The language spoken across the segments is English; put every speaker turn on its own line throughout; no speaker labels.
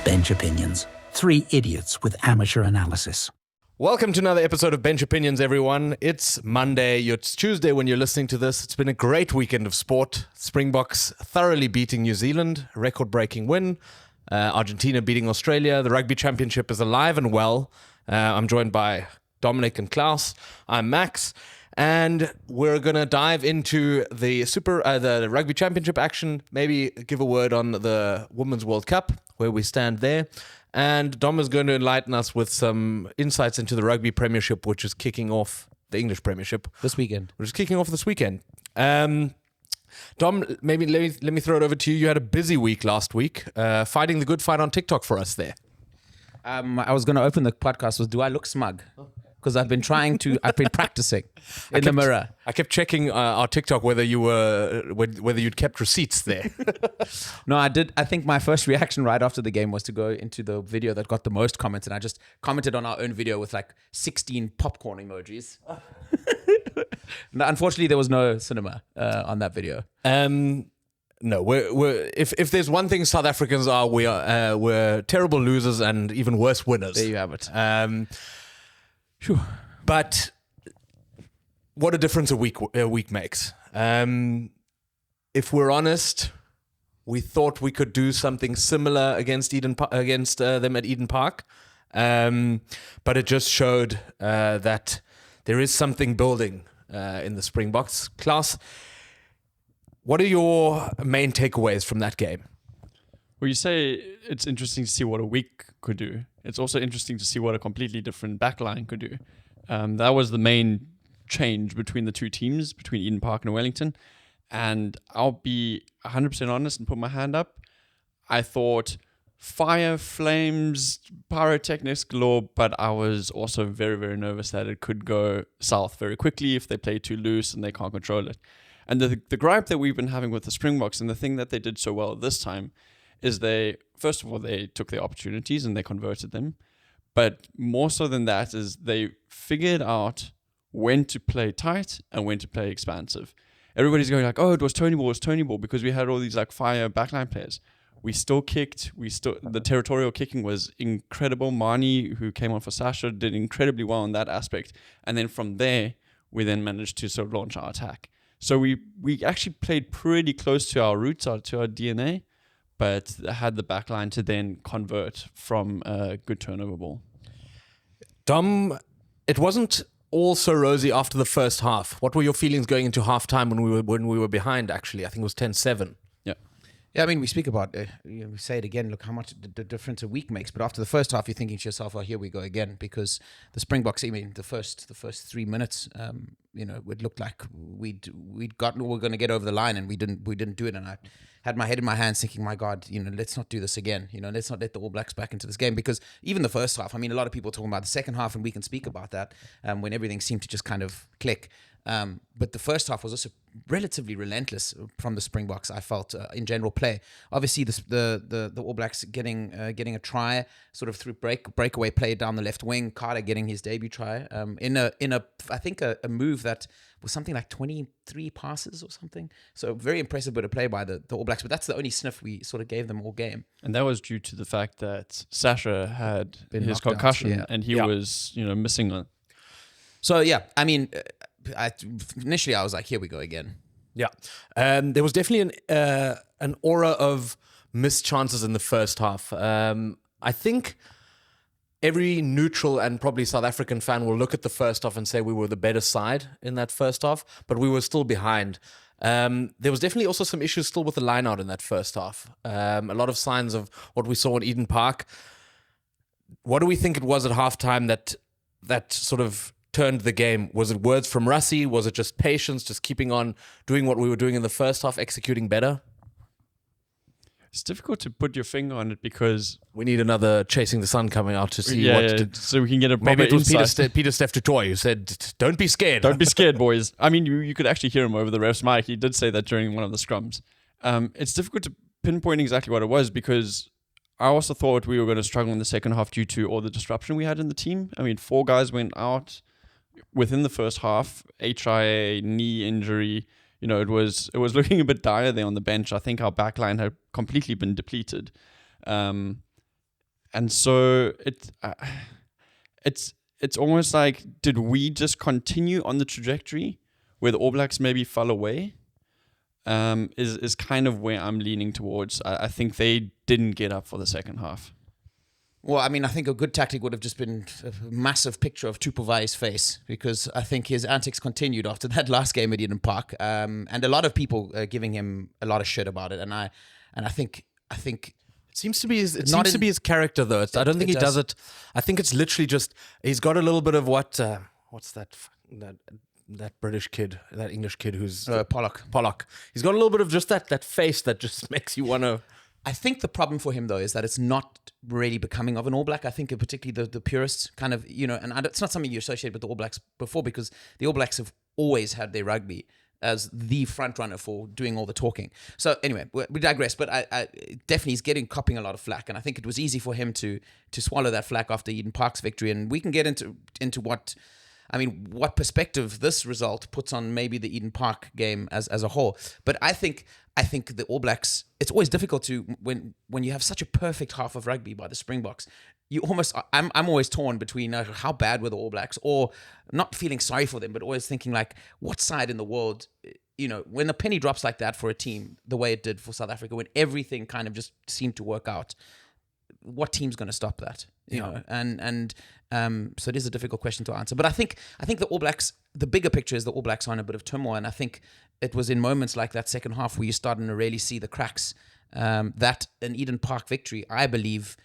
Bench Opinions. Three idiots with amateur analysis.
Welcome to another episode of Bench Opinions, everyone. It's Monday. It's Tuesday when you're listening to this. It's been a great weekend of sport. Springboks thoroughly beating New Zealand, record-breaking win. Argentina beating Australia. The Rugby Championship is alive and well. I'm joined by Dominic and Klaus. I'm Max. And we're going to dive into the Rugby Championship action, maybe give a word on the Women's World Cup, where we stand there. And Dom is going to enlighten us with some insights into the Rugby Premiership, which is kicking off the English Premiership.
This weekend.
Which is kicking off this weekend. Dom, maybe let me throw it over to you. You had a busy week last week, fighting the good fight on TikTok for us there.
I was going to open the podcast with, do I look smug? Because I've been practicing in the mirror.
I kept checking our TikTok whether you'd kept receipts there.
No, I did. I think my first reaction right after the game was to go into the video that got the most comments, and I just commented on our own video with like 16 popcorn emojis. No, unfortunately, there was no cinema on that video.
No, if there's one thing South Africans are, we're terrible losers and even worse winners.
There you have it.
But what a difference a week makes. If we're honest, we thought we could do something similar against them at Eden Park, but it just showed that there is something building in the Springboks. Klaus, what are your main takeaways from that game?
Well, you say it's interesting to see what a week could do. It's also interesting to see what a completely different backline could do. That was the main change between the two teams, between Eden Park and Wellington. And I'll be 100% honest and put my hand up. I thought fire, flames, pyrotechnics galore, but I was also very, very nervous that it could go south very quickly if they play too loose and they can't control it. And the gripe that we've been having with the Springboks, and the thing that they did so well this time, is first of all, they took their opportunities and they converted them. But more so than that is they figured out when to play tight and when to play expansive. Everybody's going like, oh, it was Tony Ball, because we had all these like fire backline players. We still kicked. The territorial kicking was incredible. Marnie, who came on for Sasha, did incredibly well in that aspect. And then from there, we then managed to sort of launch our attack. So we actually played pretty close to our roots, to our DNA, but had the back line to then convert from a good turnover ball.
Dom, it wasn't all so rosy after the first half. What were your feelings going into halftime when we were behind, actually? I think it was 10-7.
Yeah, I mean, we speak about, we say it again, look how much the difference a week makes. But after the first half, you're thinking to yourself, oh, here we go again. Because the Springboks, I mean, the first 3 minutes, it looked like we're going to get over the line, and we didn't do it. And I had my head in my hands thinking, my God, let's not do this again. Let's not let the All Blacks back into this game. Because even the first half, I mean, a lot of people are talking about the second half, and we can speak about that when everything seemed to just kind of click. But the first half was also relatively relentless from the Springboks, I felt, in general play. Obviously, the All Blacks getting a try sort of through breakaway play down the left wing. Carter getting his debut try in I think a move that was something like 23 passes or something. So very impressive bit of play by the All Blacks. But that's the only sniff we sort of gave them all game.
And that was due to the fact that Sasha had his concussion and he was missing on.
So yeah, I mean. Initially, I was like, here we go again.
Yeah. There was definitely an aura of missed chances in the first half. I think every neutral and probably South African fan will look at the first half and say we were the better side in that first half, but we were still behind. There was definitely also some issues still with the line out in that first half. A lot of signs of what we saw in Eden Park. What do we think it was at halftime that sort of turned the game? Was it words from Rassie? Was it just patience, just keeping on doing what we were doing in the first half, executing better?
It's difficult to put your finger on it because
we need another Chasing the Sun coming out to see
so we can get a proper
maybe it was
insight.
Peter Steph Tutoy who said, "Don't be scared.
Don't be scared, boys." I mean, you could actually hear him over the ref's mic. He did say that during one of the scrums. It's difficult to pinpoint exactly what it was because I also thought we were going to struggle in the second half due to all the disruption we had in the team. I mean, 4 guys went out within the first half, HIA, knee injury. It was looking a bit dire there on the bench. I think our backline had completely been depleted. And so it's almost like, did we just continue on the trajectory where the All Blacks maybe fell away? Is kind of where I'm leaning towards. I think they didn't get up for the second half.
Well, I mean, I think a good tactic would have just been a massive picture of Tupuvai's face, because I think his antics continued after that last game at Eden Park, and a lot of people giving him a lot of shit about it. And I think
It seems to be his character, though. I don't think he does it. I think it's literally just he's got a little bit of what's that British kid, that English kid who's Pollock. He's got a little bit of just that face that just makes you want to.
I think the problem for him, though, is that it's not really becoming of an All Black. I think particularly the purists kind of, and it's not something you associate with the All Blacks before, because the All Blacks have always had their rugby as the front runner for doing all the talking. So anyway, we digress, but I definitely he's copping a lot of flack, and I think it was easy for him to swallow that flack after Eden Park's victory, and we can get into what perspective this result puts on maybe the Eden Park game as a whole. But I think the All Blacks, it's always difficult to, when you have such a perfect half of rugby by the Springboks, I'm always torn between how bad were the All Blacks, or not feeling sorry for them, but always thinking like, what side in the world, when the penny drops like that for a team, the way it did for South Africa, when everything kind of just seemed to work out, what team's going to stop that? You know, and so it is a difficult question to answer. But I think the All Blacks, the bigger picture is the All Blacks are in a bit of turmoil, and I think it was in moments like that second half where you're starting to really see the cracks that an Eden Park victory, I believe,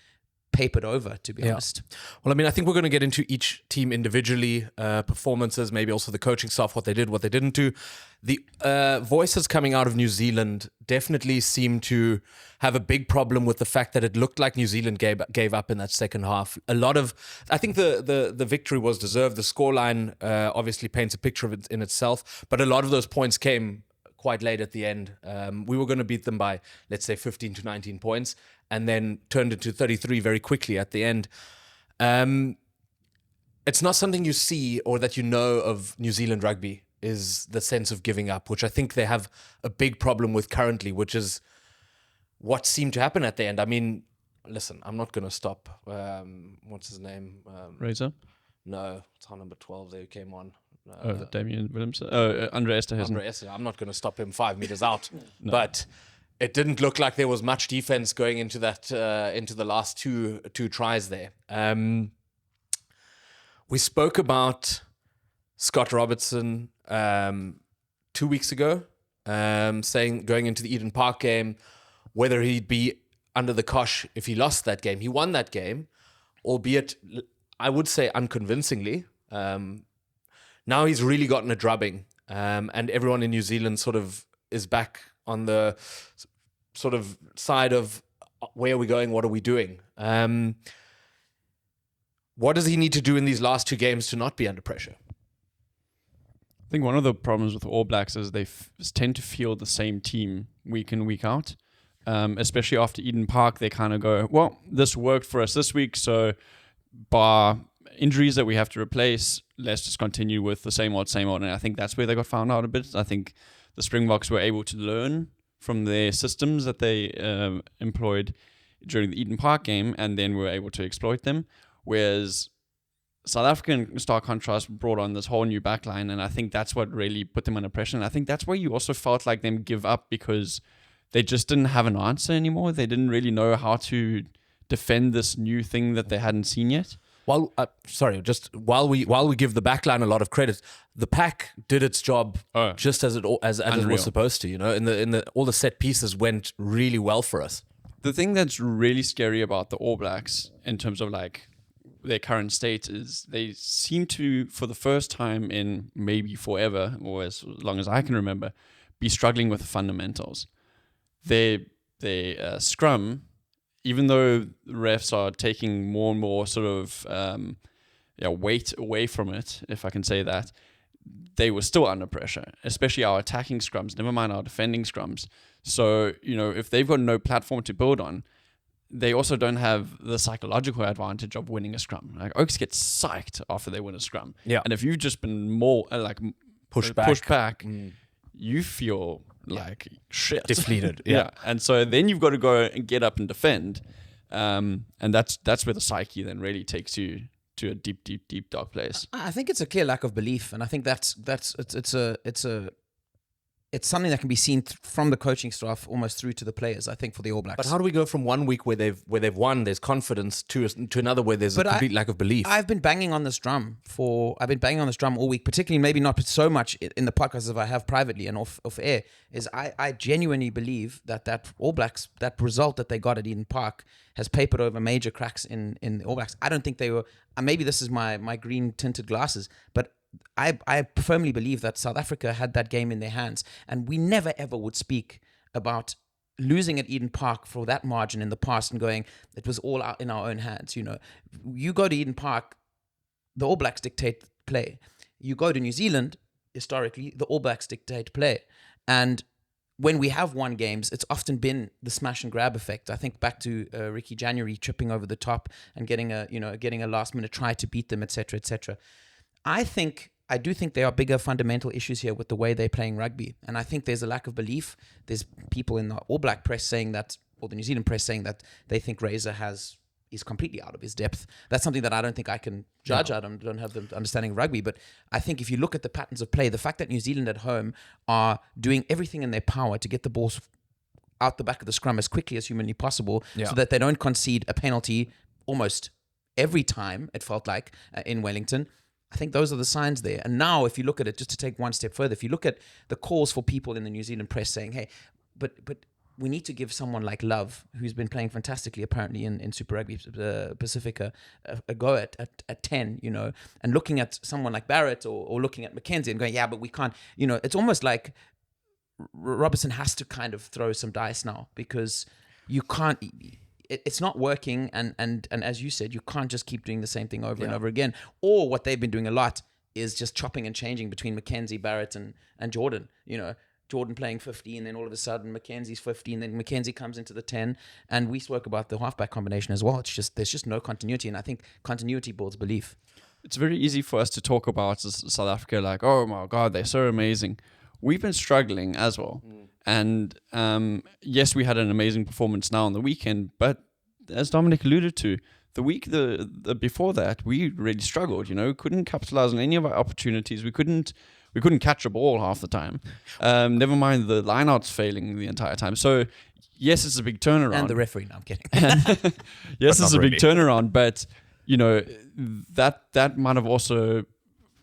papered over, to be honest.
Well, I mean, I think we're going to get into each team individually, performances, maybe also the coaching staff, what they did, what they didn't do. The voices coming out of New Zealand definitely seem to have a big problem with the fact that it looked like New Zealand gave up in that second half. I think the victory was deserved. The scoreline obviously paints a picture of it in itself, but a lot of those points came quite late at the end. We were going to beat them by, let's say, 15 to 19 points, and then turned into 33 very quickly at the end. It's not something you see or that you know of New Zealand rugby, is the sense of giving up, which I think they have a big problem with currently, which is what seemed to happen at the end. I mean, listen, I'm not going to stop. What's his name?
Razor?
No, it's on number 12 there who came on.
Damien Williamson. Andre Esterhuizen.
I'm not going to stop him 5 meters out. No. But it didn't look like there was much defense going into that into the last two tries there. We spoke about Scott Robertson 2 weeks ago, saying going into the Eden Park game, whether he'd be under the cosh if he lost that game. He won that game, albeit, I would say, unconvincingly. Now he's really gotten a drubbing, and everyone in New Zealand sort of is back on the sort of side of where are we going, what are we doing? What does he need to do in these last two games to not be under pressure?
I think one of the problems with the All Blacks is they tend to field the same team week in, week out. Especially after Eden Park, they kind of go, well, this worked for us this week, so bar injuries that we have to replace, let's just continue with the same old. And I think that's where they got found out a bit. I think the Springboks were able to learn from their systems that they employed during the Eden Park game, and then were able to exploit them. Whereas South Africa, in stark contrast, brought on this whole new backline, and I think that's what really put them under pressure. And I think that's where you also felt like them give up, because they just didn't have an answer anymore. They didn't really know how to defend this new thing that they hadn't seen yet.
Well, while we give the backline a lot of credit, the pack did its job just as it was supposed to. You know, in the all the set pieces went really well for us.
The thing that's really scary about the All Blacks in terms of like their current state is they seem to, for the first time in maybe forever, or as long as I can remember, be struggling with the fundamentals. Their scrum, even though the refs are taking more and more sort of weight away from it, if I can say that, they were still under pressure, especially our attacking scrums, never mind our defending scrums. So, if they've got no platform to build on, they also don't have the psychological advantage of winning a scrum. Like, Oaks get psyched after they win a scrum.
Yeah.
And if you've just been more pushed back, you feel like shit.
Deflated.
Yeah. And so then you've got to go and get up and defend. and that's where the psyche then really takes you to a deep dark place.
I think it's a clear lack of belief, and I think it's something that can be seen from the coaching staff almost through to the players, I think, for the All Blacks.
But how do we go from one week where they've won, there's confidence, to another where there's a complete lack of belief?
I've been banging on this drum all week, particularly maybe not so much in the podcast as I have privately and off air. Is I genuinely believe that All Blacks, that result that they got at Eden Park, has papered over major cracks in the All Blacks. I don't think they were. Maybe this is my green tinted glasses, but I firmly believe that South Africa had that game in their hands, and we never ever would speak about losing at Eden Park for that margin in the past and going, it was all out in our own hands. You go to Eden Park, the All Blacks dictate play. You go to New Zealand, historically, the All Blacks dictate play. And when we have won games, it's often been the smash and grab effect. I think back to Ricky January tripping over the top and getting a last minute try to beat them, etc., etc. I do think there are bigger fundamental issues here with the way they're playing rugby. And I think there's a lack of belief. There's people in the All Black press saying that, or the New Zealand press saying that they think Razor is completely out of his depth. That's something that I don't think I can judge. No. I don't have the understanding of rugby. But I think if you look at the patterns of play, the fact that New Zealand at home are doing everything in their power to get the balls out the back of the scrum as quickly as humanly possible, so that they don't concede a penalty almost every time, it felt like, in Wellington. I think those are the signs there. And now, if you look at it, just to take one step further, if you look at the calls for people in the New Zealand press saying, hey, but we need to give someone like Love, who's been playing fantastically apparently in Super Rugby Pacifica, a go at 10, and looking at someone like Barrett or looking at McKenzie and going, yeah, but we can't, it's almost like Robertson has to kind of throw some dice now, because you can't... It's not working, and as you said, you can't just keep doing the same thing over and over again. Or what they've been doing a lot is just chopping and changing between McKenzie, Barrett, and Jordan. Jordan playing 15, then all of a sudden McKenzie's 15, then McKenzie comes into the 10, and we spoke about the halfback combination as well. There's just no continuity, and I think continuity builds belief.
It's very easy for us to talk about South Africa like, oh my God, they're so amazing. We've been struggling as well. And yes, we had an amazing performance now on the weekend, but as Dominic alluded to, the week the before that, we really struggled. Couldn't capitalize on any of our opportunities. We couldn't catch a ball half the time. Never mind the lineouts failing the entire time. So yes, it's a big turnaround.
And the referee. No, I'm kidding.
Yes, it's a big turnaround, but that might have also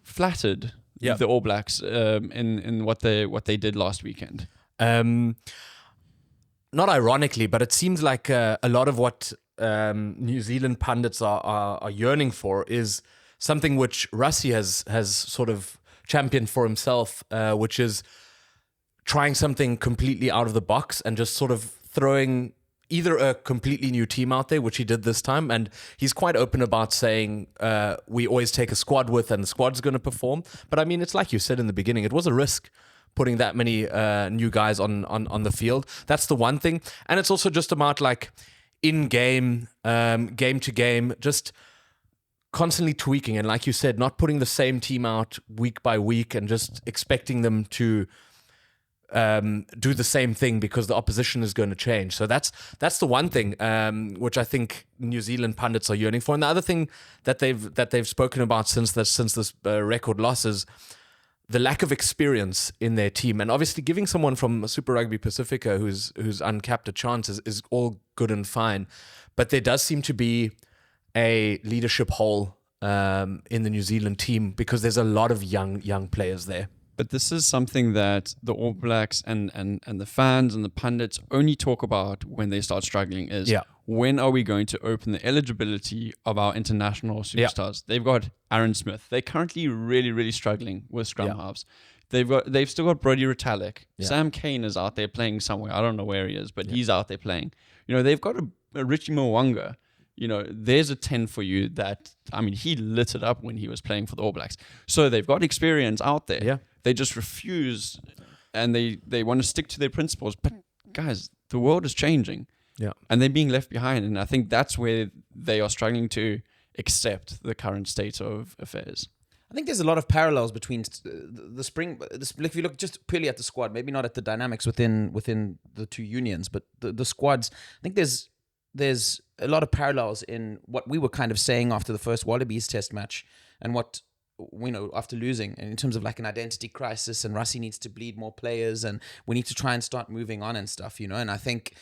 flattered the All Blacks in what they did last weekend.
Not ironically, but it seems like a lot of what New Zealand pundits are yearning for is something which Rassie has sort of championed for himself, which is trying something completely out of the box and just sort of throwing either a completely new team out there, which he did this time, and he's quite open about saying we always take a squad with and the squad's going to perform. But I mean, it's like you said in the beginning, it was a risk putting that many new guys on the field. That's the one thing. And it's also just about like in-game, game to game, just constantly tweaking. And like you said, not putting the same team out week by week and just expecting them to do the same thing because the opposition is going to change. So that's the one thing which I think New Zealand pundits are yearning for. And the other thing that they've spoken about since this record loss is the lack of experience in their team. And obviously giving someone from Super Rugby Pacifica who's uncapped a chance is all good and fine. But there does seem to be a leadership hole in the New Zealand team because there's a lot of young players there.
But this is something that the All Blacks and the fans and the pundits only talk about when they start struggling is when are we going to open the eligibility of our international superstars? They've got Aaron Smith. They're currently really, really struggling with scrum halves. They've still got Brodie Retallick. Sam Cane is out there playing somewhere. I don't know where he is, but he's out there playing. They've got a Richie Mwanga. There's a 10 for you that, he lit it up when he was playing for the All Blacks. So they've got experience out there. Yeah. They just refuse and they want to stick to their principles. But guys, the world is changing. Yeah. And they're being left behind. And I think that's where they are struggling to accept the current state of affairs.
I think there's a lot of parallels between the spring. If you look just purely at the squad, maybe not at the dynamics within the two unions, but the squads, I think there's there's a lot of parallels in what we were kind of saying after the first Wallabies test match and what, after losing, and in terms of like an identity crisis, and Rassie needs to bleed more players, and we need to try and start moving on and stuff, and I think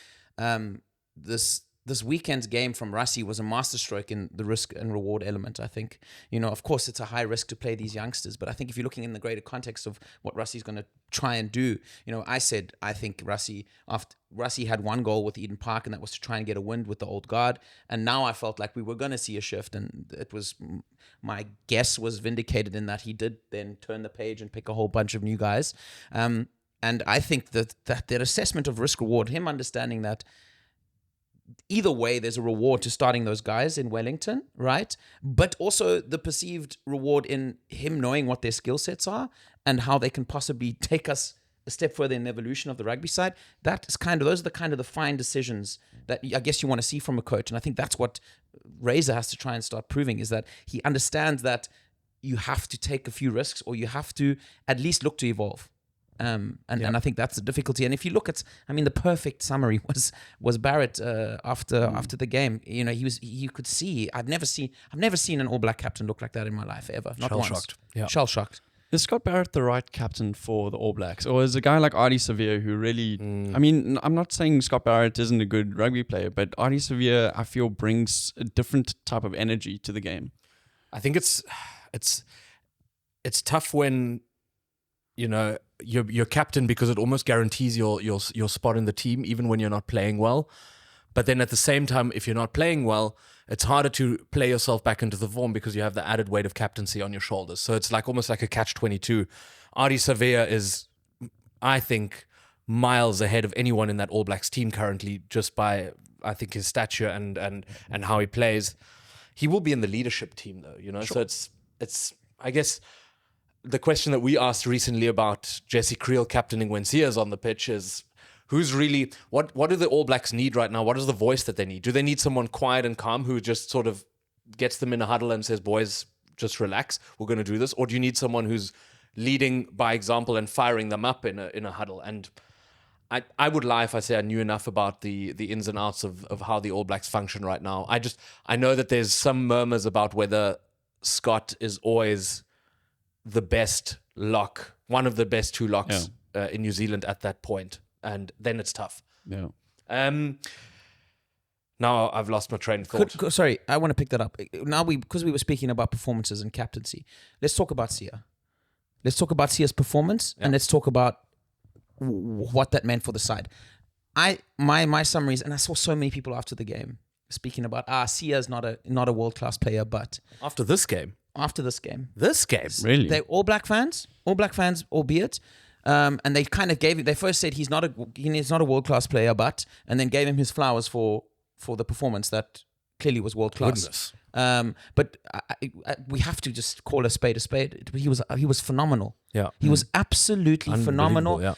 this weekend's game from Rassie was a masterstroke in the risk and reward element. I think, of course it's a high risk to play these youngsters, but I think if you're looking in the greater context of what Rassie's going to try and do, I think Rassie had one goal with Eden Park, and that was to try and get a wind with the old guard. And now I felt like we were going to see a shift, and my guess was vindicated in that he did then turn the page and pick a whole bunch of new guys. And I think that assessment of risk reward, him understanding that either way, there's a reward to starting those guys in Wellington, right? But also the perceived reward in him knowing what their skill sets are and how they can possibly take us a step further in the evolution of the rugby side. Those are the fine decisions that I guess you want to see from a coach. And I think that's what Razor has to try and start proving, is that he understands that you have to take a few risks, or you have to at least look to evolve. And I think that's the difficulty. And if you look at, the perfect summary was Barrett after the game. You could see, I've never seen an All Black captain look like that in my life ever. Not once.
Shell-shocked. Yeah.
Shell-shocked.
Is Scott Barrett the right captain for the All Blacks? Or is a guy like Ardie Savea who really... I'm not saying Scott Barrett isn't a good rugby player, but Ardie Savea, I feel, brings a different type of energy to the game.
I think it's tough when, you're captain, because it almost guarantees your spot in the team, even when you're not playing well. But then at the same time, if you're not playing well, it's harder to play yourself back into the form because you have the added weight of captaincy on your shoulders. So it's almost like a catch-22. Ardie Savea is, I think, miles ahead of anyone in that All Blacks team currently, just by, I think, his stature and how he plays. He will be in the leadership team, though, Sure. So it's I guess the question that we asked recently about Jesse Creel captaining when Sia's on the pitch is, who's really, what do the All Blacks need right now? What is the voice that they need? Do they need someone quiet and calm who just sort of gets them in a huddle and says, boys, just relax, we're going to do this? Or do you need someone who's leading by example and firing them up in a huddle? And I would lie if I say I knew enough about the ins and outs of how the All Blacks function right now. I know that there's some murmurs about whether Scott is always the best lock, one of the best two locks in New Zealand at that point. And then it's tough.
Yeah.
Now I've lost my train of thought.
Sorry, I want to pick that up. Now because we were speaking about performances and captaincy, let's talk about Sia. Let's talk about Sia's performance, and let's talk about what that meant for the side. My summaries, and I saw so many people after the game speaking about Sia's not a world-class player, but
after this game,
really,
they're All Black fans, albeit. And they kind of they first said he's not a world-class player, but, and then gave him his flowers for the performance that clearly was world-class. But we have to just call a spade a spade. He was phenomenal.
Yeah,
he was absolutely phenomenal.
Yeah.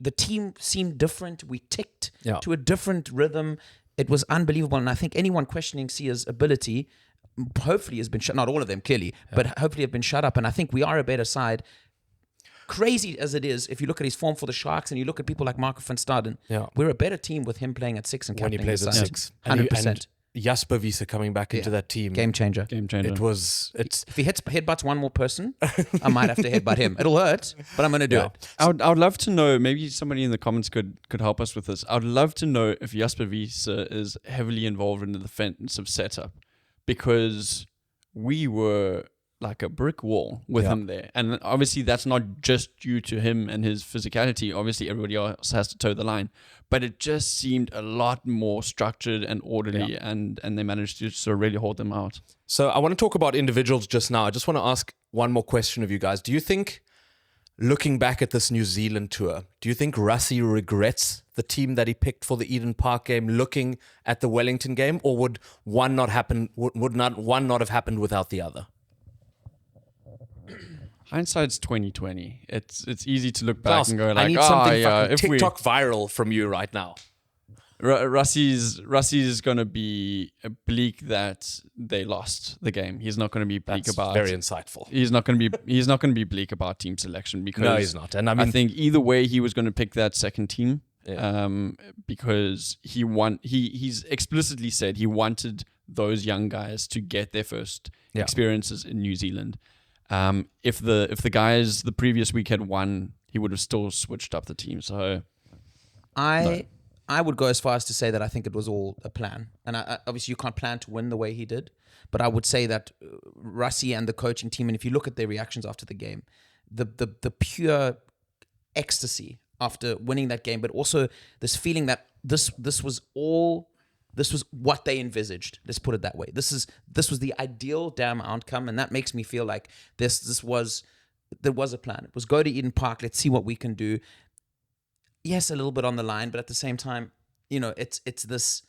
The team seemed different. We ticked to a different rhythm. It was unbelievable. And I think anyone questioning Sia's ability, hopefully has been shut. Not all of them, clearly, but hopefully have been shut up. And I think we are a better side. Crazy as it is, if you look at his form for the Sharks and you look at people like Marco van Staden, we're a better team with him playing at 6 and captaining the side.
6.
100%.
And Jasper Wiese coming back into that team.
Game changer.
If
he headbutts one more person, I might have to headbutt him. It'll hurt, but I'm going to do it.
I would love to know, maybe somebody in the comments could help us with this. I would love to know if Jasper Wiese is heavily involved in the defensive setup, because we were like a brick wall with him there. And obviously that's not just due to him and his physicality. Obviously everybody else has to toe the line. But it just seemed a lot more structured and orderly, and they managed to sort of really hold them out.
So I want to talk about individuals just now. I just want to ask one more question of you guys. Do you think, looking back at this New Zealand tour, do you think Rassie regrets the team that he picked for the Eden Park game, looking at the Wellington game? Or would one not have happened without the other?
Hindsight's 2020. It's easy to look back
Klaus,
and go like,
I need something
if
TikTok viral from you right now.
Rassie's gonna be bleak that they lost the game. He's not gonna be bleak about.
Very insightful.
He's not gonna be bleak about team selection, because
no, he's not. And I
think either way he was gonna pick that second team. because he's explicitly said he wanted those young guys to get their first experiences in New Zealand. If the guys the previous week had won, he would have still switched up the team. So
I would go as far as to say that I think it was all a plan. And obviously you can't plan to win the way he did. But I would say that Rassie and the coaching team, and if you look at their reactions after the game, the pure ecstasy after winning that game, but also this feeling that this was what they envisaged. Let's put it that way. This was the ideal damn outcome, and that makes me feel like there was a plan. It was go to Eden Park. Let's see what we can do. Yes, a little bit on the line, but at the same time, it's this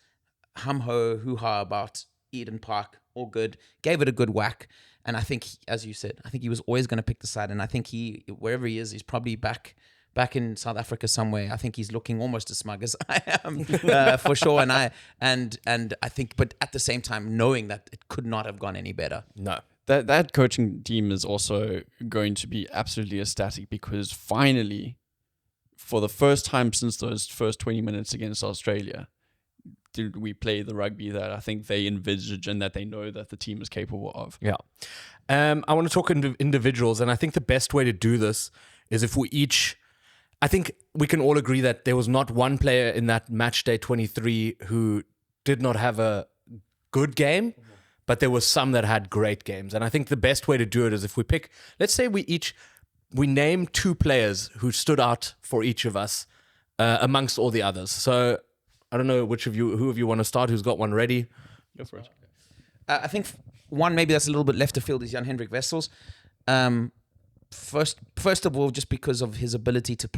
hum-ho, hoo-ha about Eden Park. All good. Gave it a good whack. And I think, as you said, I think he was always going to pick the side. And I think wherever he is, he's probably back in South Africa somewhere. I think he's looking almost as smug as I am, for sure. And I think, but at the same time, knowing that it could not have gone any better.
No.
That coaching team is also going to be absolutely ecstatic because finally, for the first time since those first 20 minutes against Australia, did we play the rugby that I think they envisage and that they know that the team is capable of.
Yeah. I want to talk individuals, and I think the best way to do this is if I think we can all agree that there was not one player in that match day 23 who did not have a good game, but there was some that had great games. And I think the best way to do it is if we pick, let's say we name 2 players who stood out for each of us amongst all the others. So I don't know who of you want to start, who's got one ready.
Go for it.
I think one maybe that's a little bit left of field is Jan-Hendrik Wessels. First of all, just because of his ability to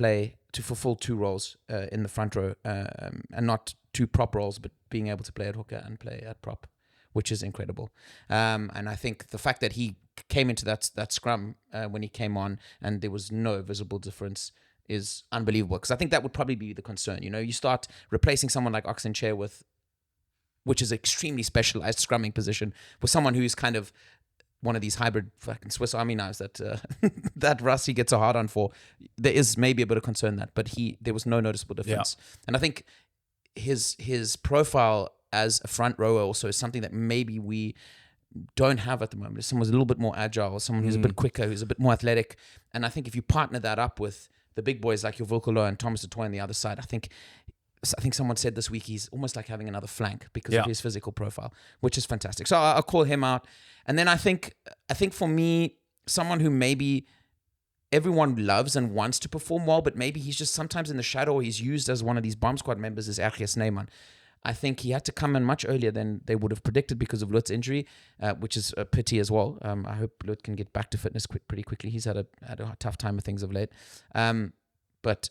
fulfill 2 roles in the front row, and not 2 prop roles, but being able to play at hooker and play at prop, which is incredible. And I think the fact that he came into that scrum when he came on and there was no visible difference is unbelievable, because I think that would probably be the concern. You start replacing someone like Oxenchair which is an extremely specialized scrumming position, with someone who's kind of one of these hybrid fucking Swiss Army knives that that Rassie gets a hard on for. There is maybe a bit of concern but there was no noticeable difference. Yeah. And I think his profile as a front rower also is something that maybe we don't have at the moment. Someone who's a little bit more agile, someone who's a bit quicker, who's a bit more athletic. And I think if you partner that up with the big boys like your Vukolo and Thomas du Toit on the other side, I think someone said this week he's almost like having another flank because of his physical profile, which is fantastic. So I'll call him out. And then I think for me, someone who maybe everyone loves and wants to perform well, but maybe he's just sometimes in the shadow, he's used as one of these bomb squad members, is Ergies Neyman. I think he had to come in much earlier than they would have predicted because of Lut's injury, which is a pity as well. I hope Lut can get back to fitness pretty quickly. He's had a tough time with things of late. But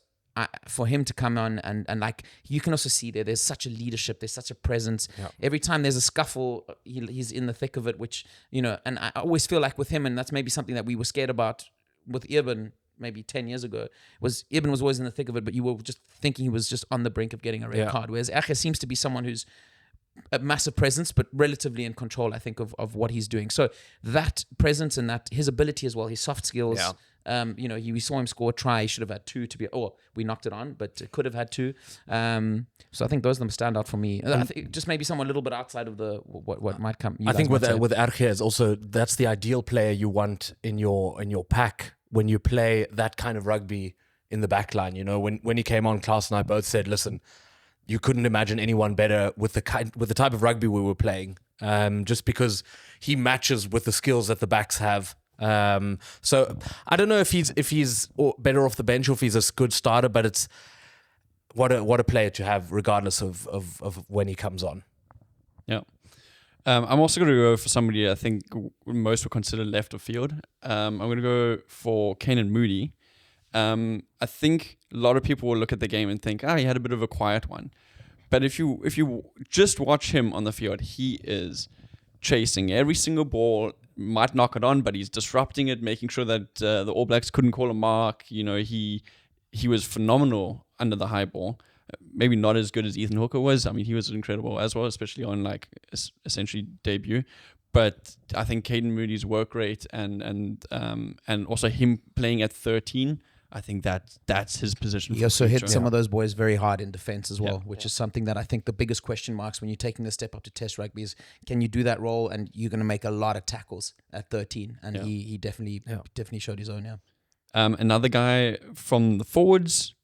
for him to come on and like, you can also see there's such a leadership, there's such a presence. Yeah. Every time there's a scuffle, he's in the thick of it, which, and I always feel like with him, and that's maybe something that we were scared about with Eben maybe 10 years ago, Eben was always in the thick of it, but you were just thinking he was just on the brink of getting a red card. Whereas Ergies seems to be someone who's a massive presence, but relatively in control, I think, of what he's doing. So that presence and that his ability as well, his soft skills. Yeah. We saw him score a try. He should have had 2 to be. We knocked it on, but could have had 2. So I think those of them stand out for me. I think just maybe someone a little bit outside of the what might come.
I think with Ergies also, that's the ideal player you want in your pack when you play that kind of rugby in the back line. When he came on, Klaus and I both said, listen, you couldn't imagine anyone better with the type of rugby we were playing, just because he matches with the skills that the backs have. So I don't know if he's better off the bench or if he's a good starter, but it's what a player to have regardless of when he comes on.
Yeah. I'm also going to go for somebody I think most would consider left of field. I'm going to go for Canan Moodie. I think a lot of people will look at the game and think, he had a bit of a quiet one. But if you just watch him on the field, he is chasing every single ball, might knock it on, but he's disrupting it, making sure that the All Blacks couldn't call a mark. He was phenomenal under the high ball. Maybe not as good as Ethan Hooker was. I mean, he was incredible as well, especially on essentially debut. But I think Caden Moody's work rate and also him playing at 13, I think that's his position.
He also hit some of those boys very hard in defense as well, which is something that I think the biggest question marks when you're taking the step up to Test rugby is, can you do that role? And you're going to make a lot of tackles at 13. And he definitely showed his own,
Another guy from the forwards,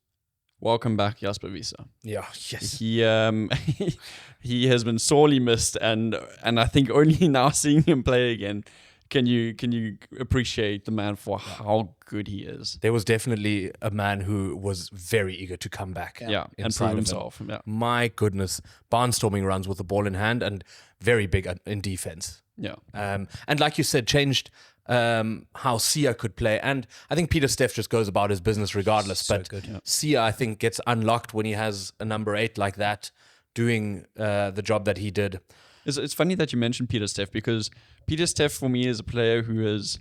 welcome back, Jasper Wiese.
Yeah, yes.
He has been sorely missed, and I think only now seeing him play again, can you appreciate the man for how good he is.
There was definitely a man who was very eager to come back.
And prove himself. Yeah.
My goodness, barnstorming runs with the ball in hand and very big in defense.
Yeah.
And like you said, changed how Sia could play. And I think Peter Steff just goes about his business regardless. But Sia, I think, gets unlocked when he has a number 8 like that doing the job that he did.
It's funny that you mentioned Peter Steff, because Peter Steff for me is a player who is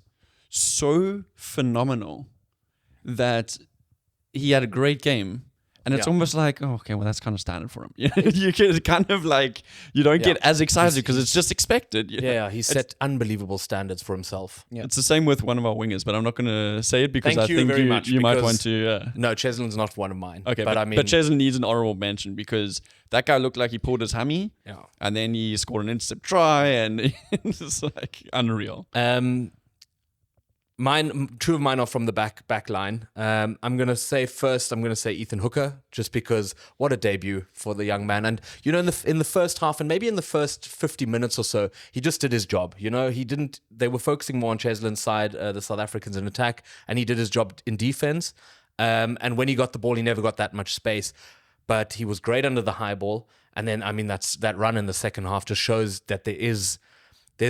so phenomenal that he had a great game. And it's almost like, oh, okay, well, that's kind of standard for him. You can kind of like, you don't get as excited because it's just expected.
He set unbelievable standards for himself.
Yeah. It's the same with one of our wingers, but I'm not going to say it because I think you might want to.
No, Cheslin's not one of mine.
Okay, but Cheslin needs an honorable mention because that guy looked like he pulled his hammy, and then he scored an intercept try, and it's like unreal.
Two of mine are from the back line. I'm going to say Ethan Hooker, just because what a debut for the young man. And, in the first half and maybe in the first 50 minutes or so, he just did his job. They were focusing more on Cheslin's side, the South Africans in attack, and he did his job in defense. And when he got the ball, he never got that much space. But he was great under the high ball. And then, that run in the second half just shows that there's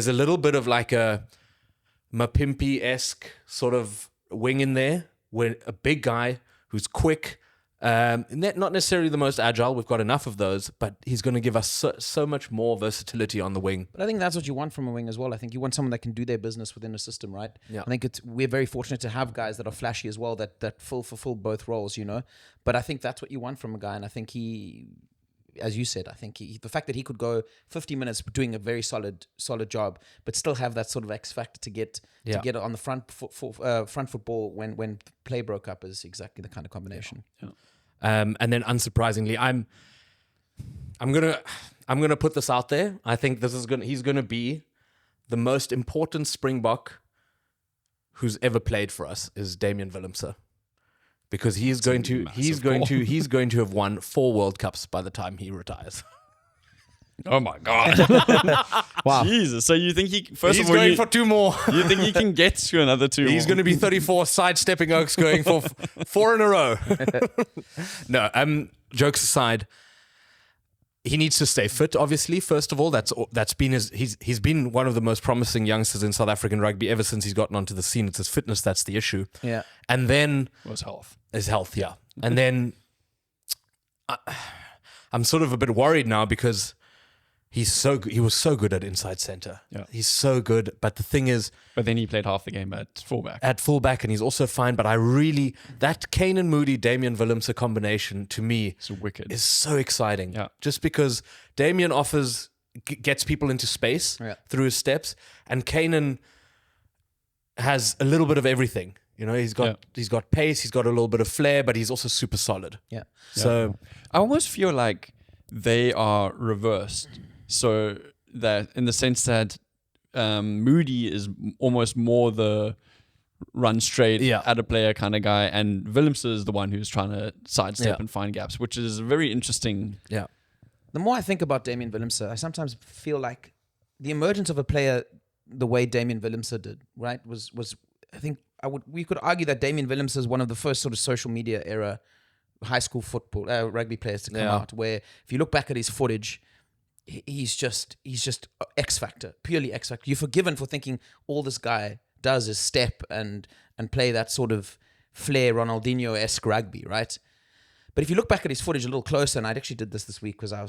a little bit of like a Mapimpi-esque sort of wing in there, where a big guy who's quick, not necessarily the most agile. We've got enough of those, but he's going to give us so much more versatility on the wing.
But I think that's what you want from a wing as well. I think you want someone that can do their business within a system, right?
Yeah.
I think we're very fortunate to have guys that are flashy as well, that fulfill both roles, But I think that's what you want from a guy, and I think he, as you said, I think the fact that he could go 50 minutes doing a very solid job, but still have that sort of X factor to get on the front football when play broke up is exactly the kind of combination.
Yeah. And then unsurprisingly, I'm gonna put this out there. I think he's gonna be the most important Springbok who's ever played for us is Damian Willemse. Because he's going to have won 4 World Cups by the time he retires.
Oh my God!
Wow,
Jesus! So you think he's
going for 2 more?
You think he can get to another 2?
He's going to be 34 sidestepping Oaks, going for 4 in a row. No, jokes aside, he needs to stay fit. Obviously, first of all, that's been he's been one of the most promising youngsters in South African rugby ever since he's gotten onto the scene. It's his fitness that's the issue.
Yeah,
and then
his health.
Yeah, and then I'm sort of a bit worried now because he was so good at inside center.
Yeah,
he's so good. But the thing is,
then he played half the game at fullback.
And he's also fine. But that Kane and Moody, Damian Willemse combination to me is so exciting.
Yeah,
just because Damian gets people into space through his steps, and Kanan has a little bit of everything. He's got pace, he's got a little bit of flair, but he's also super solid.
Yeah.
So
I almost feel like they are reversed. So that in the sense that Moody is almost more the run straight at a player kind of guy, and Willemse is the one who's trying to sidestep and find gaps, which is very interesting.
Yeah.
The more I think about Damian Willemse, I sometimes feel like the emergence of a player the way Damian Willemse did, right, was I think we could argue that Damian Willemse is one of the first sort of social media era high school football rugby players to come out, where if you look back at his footage, he's just X factor, purely X factor. You're forgiven for thinking all this guy does is step and play that sort of flair Ronaldinho-esque rugby, right? But if you look back at his footage a little closer, and I actually did this week because I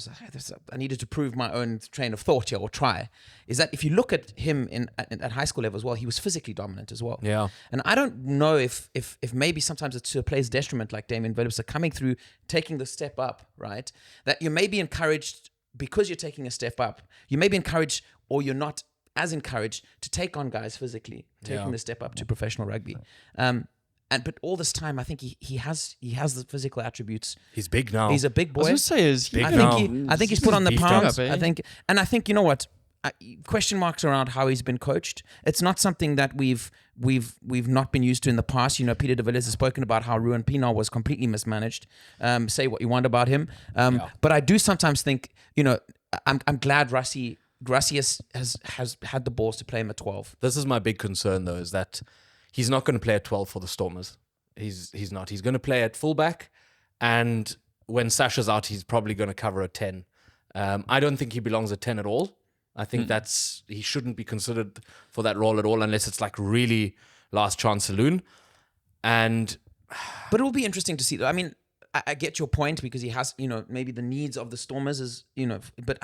needed to prove my own train of thought here, or try, is that if you look at him at high school level as well, he was physically dominant as well.
Yeah.
And I don't know if maybe sometimes it's to a player's detriment, like Damian Willemse coming through, taking the step up, right? That you may be encouraged because you're taking a step up. You may be encouraged, or you're not as encouraged to take on guys physically, taking the step up to professional rugby. but all this time, I think he has the physical attributes.
He's big now.
He's a big
I
boy.
was gonna say is
Big
I
now.
think he's put on the
beefed
pounds.
up, eh?
I think you know what, question marks around how he's been coached. It's not something that we've not been used to in the past. You know, Peter de Villiers has spoken about how Ruan Pienaar was completely mismanaged. Say what you want about him, but I do sometimes think, you know, I'm glad Rassie has had the balls to play him at 12.
This is my big concern, though, is that he's not going to play at 12 for the Stormers. He's not. He's going to play at fullback, and when Sasha's out, he's probably going to cover a 10. I don't think he belongs at 10 at all. I think he shouldn't be considered for that role at all unless it's like really last chance saloon. But
it will be interesting to see, though. I mean, I get your point, because he has, you know, maybe the needs of the Stormers is, you know, but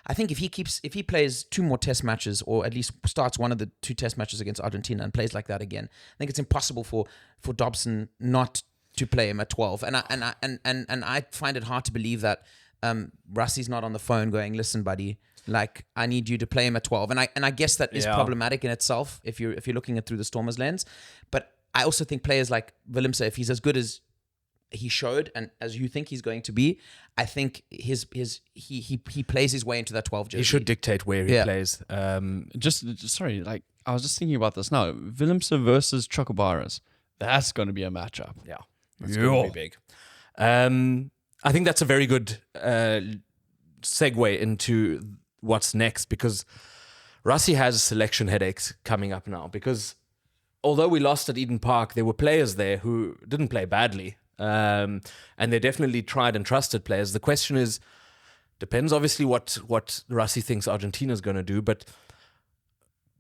I think if he plays 2 more test matches, or at least starts one of the 2 test matches against Argentina and plays like that again, I think it's impossible for Dobson not to play him at 12. And I find it hard to believe that Rassie's not on the phone going, listen, buddy, like, I need you to play him at 12. And I guess that is problematic in itself if you're looking at it through the Stormers lens. But I also think players like Willemse, if he's as good as he showed and as you think he's going to be, I think he plays his way into that 12 jersey.
he should dictate where he plays.
Sorry, like I was just thinking about this now. Willemse versus Chocobaras. That's going to be a matchup.
Yeah, that's going to be big. I think that's a very good segue into what's next, because Rassie has selection headaches coming up now, because although we lost at Eden Park, there were players there who didn't play badly. And they're definitely tried and trusted players. The question is, depends obviously what Rassie thinks Argentina's going to do, but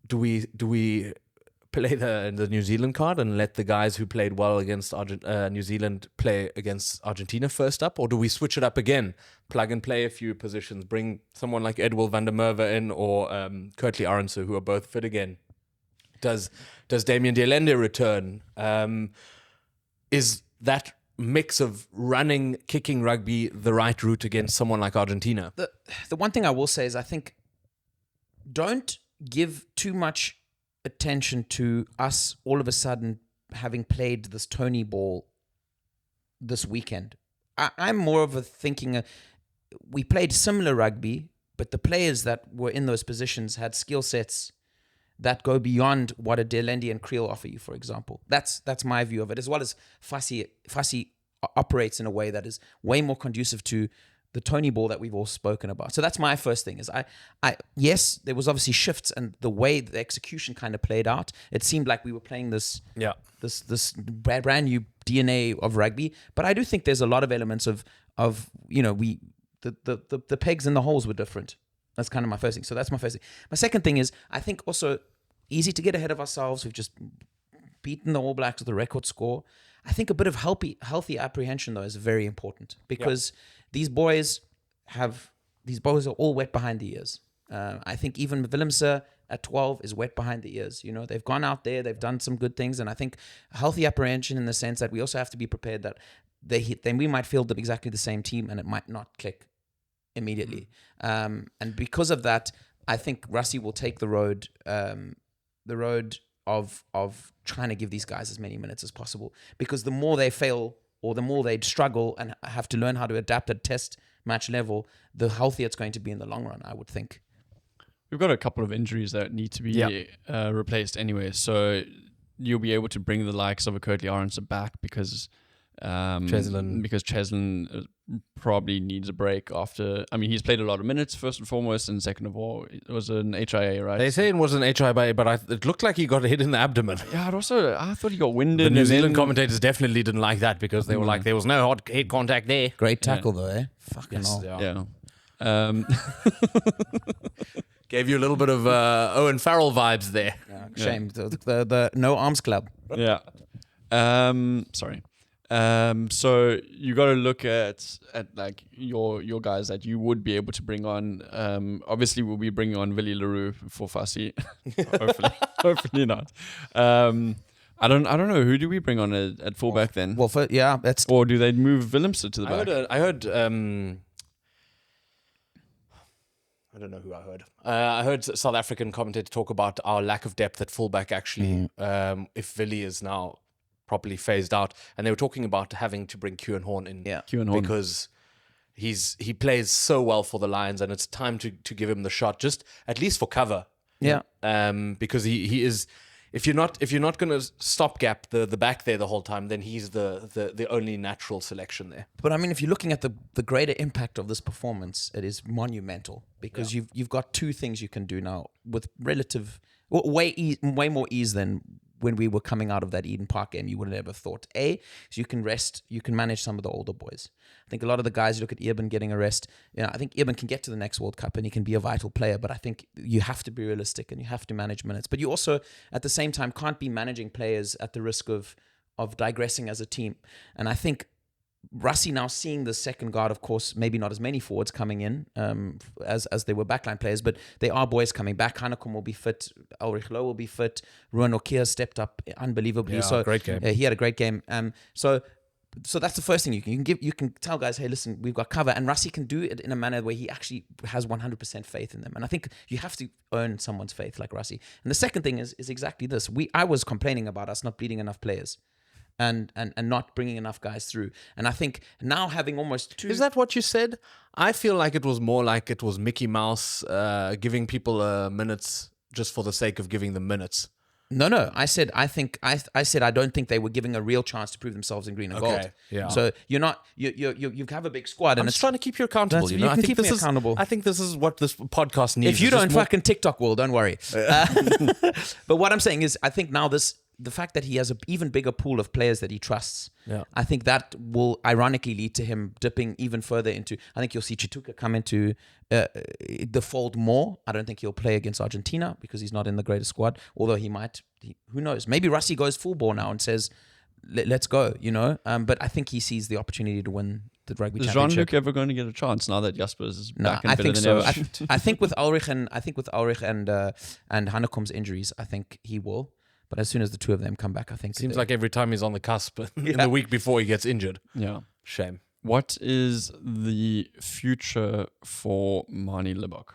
do we play the New Zealand card and let the guys who played well against New Zealand play against Argentina first up, or do we switch it up again, plug and play a few positions, bring someone like Edwil van der Merwe in, or Kurtley Arendse, who are both fit again? Does Damien de Allende return? Is that mix of running, kicking rugby the right route against someone like Argentina?
The one thing I will say is, I think, don't give too much attention to us all of a sudden having played this Tony ball this weekend. I'm more of a thinking, we played similar rugby, but the players that were in those positions had skill sets that go beyond what a De Allende and Creel offer you, for example. That's my view of it, as well as Fassi operates in a way that is way more conducive to the Tony ball that we've all spoken about. So that's my first thing, is yes, there was obviously shifts, and the way the execution kind of played out, it seemed like we were playing this brand new DNA of rugby. But I do think there's a lot of elements of you know, the pegs and the holes were different. That's kind of my first thing. So that's my first thing. My second thing is, I think also easy to get ahead of ourselves. We've just beaten the All Blacks with a record score. I think a bit of healthy apprehension, though, is very important, because these boys are all wet behind the ears. I think even Willemse at 12 is wet behind the ears. You know, they've gone out there, they've done some good things, and I think healthy apprehension in the sense that we also have to be prepared that then we might field exactly the same team and it might not click immediately. And because of that, I think Rassie will take the road of trying to give these guys as many minutes as possible, because the more they fail or the more they struggle and have to learn how to adapt at test match level, the healthier it's going to be in the long run, I would think.
We've got a couple of injuries that need to be replaced anyway, so you'll be able to bring the likes of a Kurtley Arendse back because Cheslin probably needs a break after. I mean, he's played a lot of minutes first and foremost, and second of all, it was an HIA, right?
They say it was an HIA, but it looked like he got hit in the abdomen.
Yeah, I thought he got winded.
The New Zealand commentators definitely didn't like that, because they were like, there was no head contact there.
Great tackle though, eh? Fucking hell.
Yeah.
Gave you a little bit of Owen Farrell vibes there.
Yeah, shame. The no arms club.
Yeah. Sorry. So you got to look at like your guys that you would be able to bring on. Obviously, we'll be bringing on Willie Leroux for Fassi. Hopefully not. I don't know. Who do we bring on at fullback then?
Well, that's.
Or do they move Willemse to the back?
I heard. I don't know who I heard. I heard South African commentator talk about our lack of depth at fullback. Actually, if Willie is now properly phased out. And they were talking about having to bring Kieran Horn in
Kieran Horn.
because he plays so well for the Lions, and it's time to give him the shot, just at least for cover.
Yeah.
Because he is. If you're not going to stopgap the back there the whole time, then he's the only natural selection there.
But I mean, if you're looking at the greater impact of this performance, it is monumental because you've got two things you can do now with way more ease than when we were coming out of that Eden Park game. You would have ever thought. So you can manage some of the older boys. I think a lot of the guys, you look at Eben getting a rest. I think Eben can get to the next World Cup and he can be a vital player, but I think you have to be realistic and you have to manage minutes. But you also, at the same time, can't be managing players at the risk of digressing as a team. And I think Rassie now seeing the second guard, of course, maybe not as many forwards coming in as they were backline players, but there are boys coming back. Hanekom will be fit. Ulrich Loh will be fit. Ruan Okia stepped up unbelievably.
Yeah,
so
great game.
He had a great game. So that's the first thing you can tell guys, hey, listen, we've got cover, and Rassie can do it in a manner where he actually has 100% faith in them. And I think you have to earn someone's faith like Rassie. And the second thing is exactly this. I was complaining about us not bleeding enough players. And not bringing enough guys through. And I think now having almost two...
Is that what you said? I feel like it was more like it was Mickey Mouse giving people minutes just for the sake of giving them minutes.
No. I said I don't think they were giving a real chance to prove themselves in green and gold.
Yeah.
So you're not you have a big squad, and
I'm
it's
just trying to keep you accountable.
You can keep me accountable.
I think this is what this podcast needs.
If you don't fucking TikTok, well, don't worry. But what I'm saying is, I think now the fact that he has an even bigger pool of players that he trusts, I think that will ironically lead to him dipping even further into... I think you'll see Chituka come into the fold more. I don't think he'll play against Argentina because he's not in the greatest squad, although he might. Who knows? Maybe Rassie goes full ball now and says, let's go, But I think he sees the opportunity to win the Rugby Championship.
Is Jean-Luc ever going to get a chance now that Jaspers is back and
I
better
think
than
so.
ever?
I think with Ulrich and Hanekom's injuries, I think he will. But as soon as the two of them come back, I think...
Seems like every time he's on the cusp in the week before he gets injured.
Yeah.
Shame.
What is the future for Manie Libbok?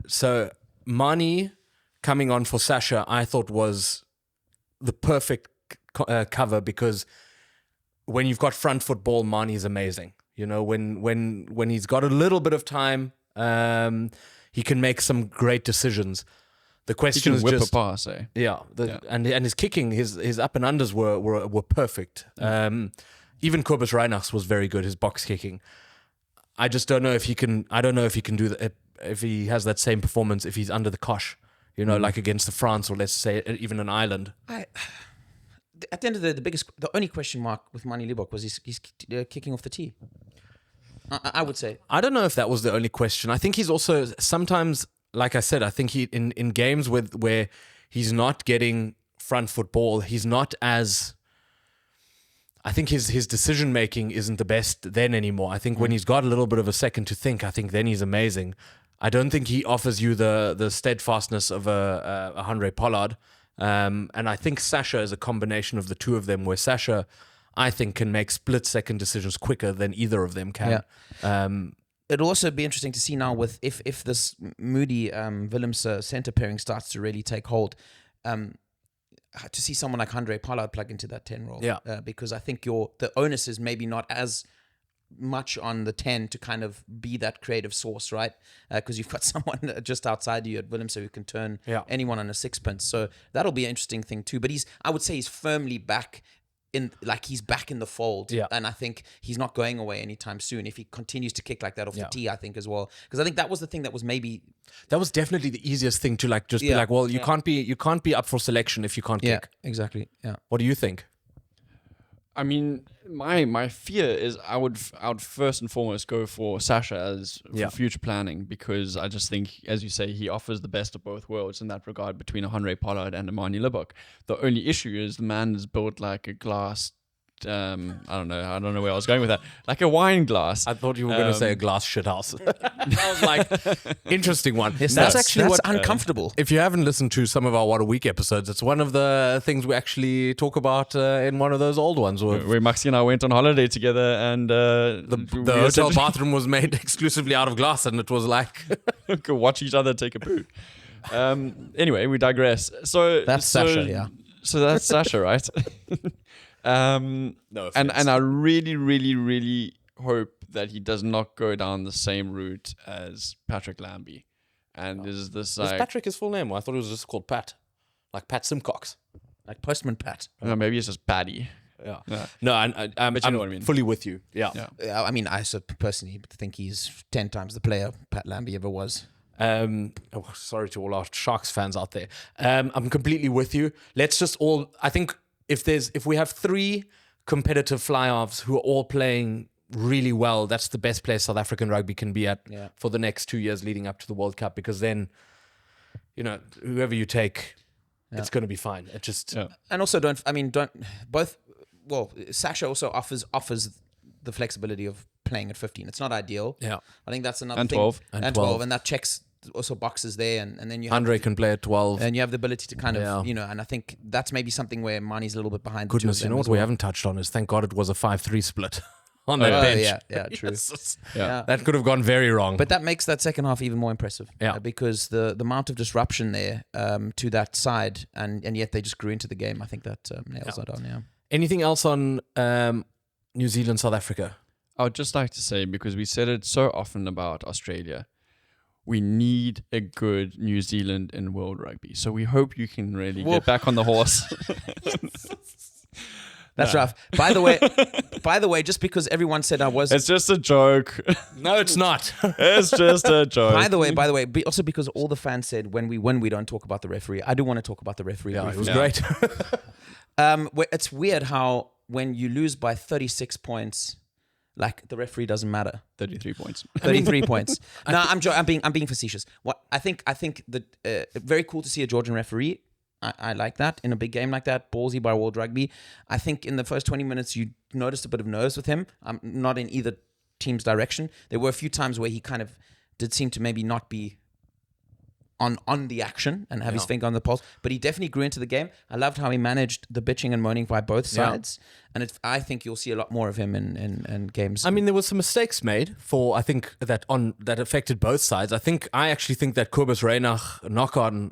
So Manie coming on for Sasha, I thought was the perfect cover because when you've got front football, Manie is amazing. When he's got a little bit of time, he can make some great decisions. The question is
whip
just
a pass, eh?
And his kicking, his up and unders were perfect. Even Kobus Reinachs was very good. His box kicking. I just don't know if he can. I don't know if he can do that. If he has that same performance, if he's under the cosh, like against the France or let's say even an Ireland.
At the end of the only question mark with Manie Libbok was he's kicking off the tee. I would say.
I don't know if that was the only question. I think he's also sometimes. Like I said, I think he in games where he's not getting front foot ball, he's not as... I think his decision making isn't the best then anymore. I think when he's got a little bit of a second to think, I think then he's amazing. I don't think he offers you the steadfastness of a Handré Pollard. And I think Sasha is a combination of the two of them, where Sasha, I think, can make split-second decisions quicker than either of them can.
Yeah. It'll also be interesting to see now with if this Moody Willems center pairing starts to really take hold, to see someone like Handré Pollard plug into that 10 role. Because I think the onus is maybe not as much on the 10 to kind of be that creative source, right? Because you've got someone just outside you at Willems who can turn anyone on a sixpence. So that'll be an interesting thing too. But I would say he's firmly back he's back in the fold, and I think he's not going away anytime soon if he continues to kick like that off the tee. I think as well, because I think that was the thing that was
definitely the easiest thing to be like, well, you can't be up for selection if you can't kick.
Exactly. Yeah.
What do you think?
I mean, my fear is I would first and foremost go for Sasha as for future planning, because I just think, as you say, he offers the best of both worlds in that regard between a Handré Pollard and a Manie Libbok. The only issue is the man is built like a glass. I don't know where I was going with that. Like a wine glass.
I thought you were going to say a glass shithouse. I was like, interesting one.
Yes, that's uncomfortable.
If you haven't listened to some of our What a Week episodes, it's one of the things we actually talk about in one of those old ones.
Where Maxi and I went on holiday together, and
the hotel bathroom was made exclusively out of glass, and it was like
could watch each other take a poo. Anyway, we digress. So
that's Sasha, yeah.
So that's Sasha, right?
No offense.
and I really, really, really hope that he does not go down the same route as Patrick Lambie. And is this
Is
like
Patrick his full name? I thought it was just called Pat. Like Pat Simcox.
Like Postman Pat.
no, maybe it's just Paddy.
Yeah.
Yeah.
No,
But you know what I mean.
Fully with you. Yeah.
Yeah.
I mean, I personally think he's 10 times the player Pat Lambie ever was.
Sorry to all our Sharks fans out there. I'm completely with you. Let's just all. I think if we have 3 competitive fly-offs who are all playing really well, that's the best place South African rugby can be at for the next 2 years leading up to the World Cup. Because then, whoever you take, it's going to be fine. It just
And also Sasha also offers the flexibility of playing at 15. It's not ideal.
Yeah.
I think that's another
And
thing.
12.
And 12. And that checks also boxes there. And then you have
Andre can play at 12.
and you have the ability to kind of, and I think that's maybe something where Mani's a little bit behind.
Goodness,
the two
you
of
know
them
what
as
we
well.
haven't touched on is thank God it was a 5-3 split on that bench.
Yeah, true.
Yeah.
That could have gone very wrong.
But that makes that second half even more impressive.
Yeah.
Because the amount of disruption there to that side, and yet they just grew into the game. I think that nails that on, yeah.
Anything else on New Zealand, South Africa?
I would just like to say, because we said it so often about Australia, we need a good New Zealand in World Rugby. So we hope you can really get back on the horse.
That's rough. By the way, just because everyone said I was...
It's just a joke.
No, it's not.
It's just a joke.
By the way, also because all the fans said when we win, we don't talk about the referee. I do want to talk about the referee.
Yeah, it
briefly.
was great.
It's weird how when you lose by 36 points, like the referee doesn't matter.
33 points.
33 points. No, I'm being facetious. What I think that very cool to see a Georgian referee. I like that in a big game like that, ballsy by World Rugby. I think in the first 20 minutes you noticed a bit of nerves with him. Not in either team's direction. There were a few times where he kind of did seem to maybe not be on the action and have his finger on the pulse, but he definitely grew into the game. I loved how he managed the bitching and moaning by both sides, and I think you'll see a lot more of him in games.
I mean, there were some mistakes made that affected both sides. I actually think that Kobus Reinach knock on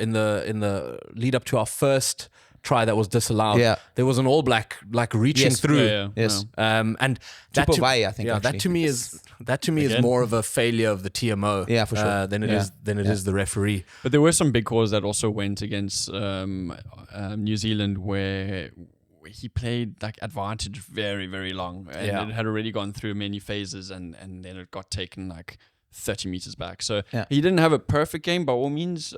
in the lead up to our first try that was disallowed.
Yeah.
There was an All Black reaching through.
Yeah.
Yes.
And that
Tupovai, I think,
that to me is more of a failure of the TMO.
Yeah, for sure.
Than it is the referee.
But there were some big calls that also went against New Zealand where he played like advantage very, very long. And it had already gone through many phases and then it got taken like 30 meters back. So he didn't have a perfect game by all means.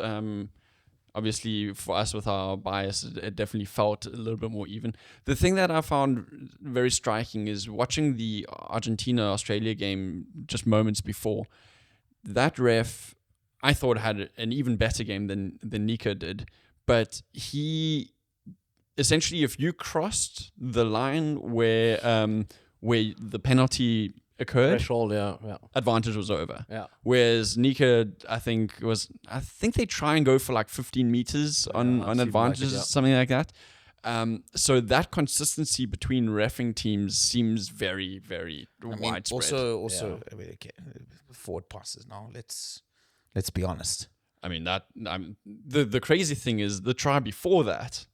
Obviously, for us with our bias, it definitely felt a little bit more even. The thing that I found very striking is watching the Argentina-Australia game just moments before. That ref, I thought, had an even better game than Nika did. But he, essentially, if you crossed the line where the penalty occurred,
Threshold,
advantage was over.
Yeah.
Whereas Nika, I think they try and go for like 15 meters on advantages, something like that. So that consistency between reffing teams seems very, very widespread.
Also, forward passes. Now let's be honest.
I mean the crazy thing is the try before that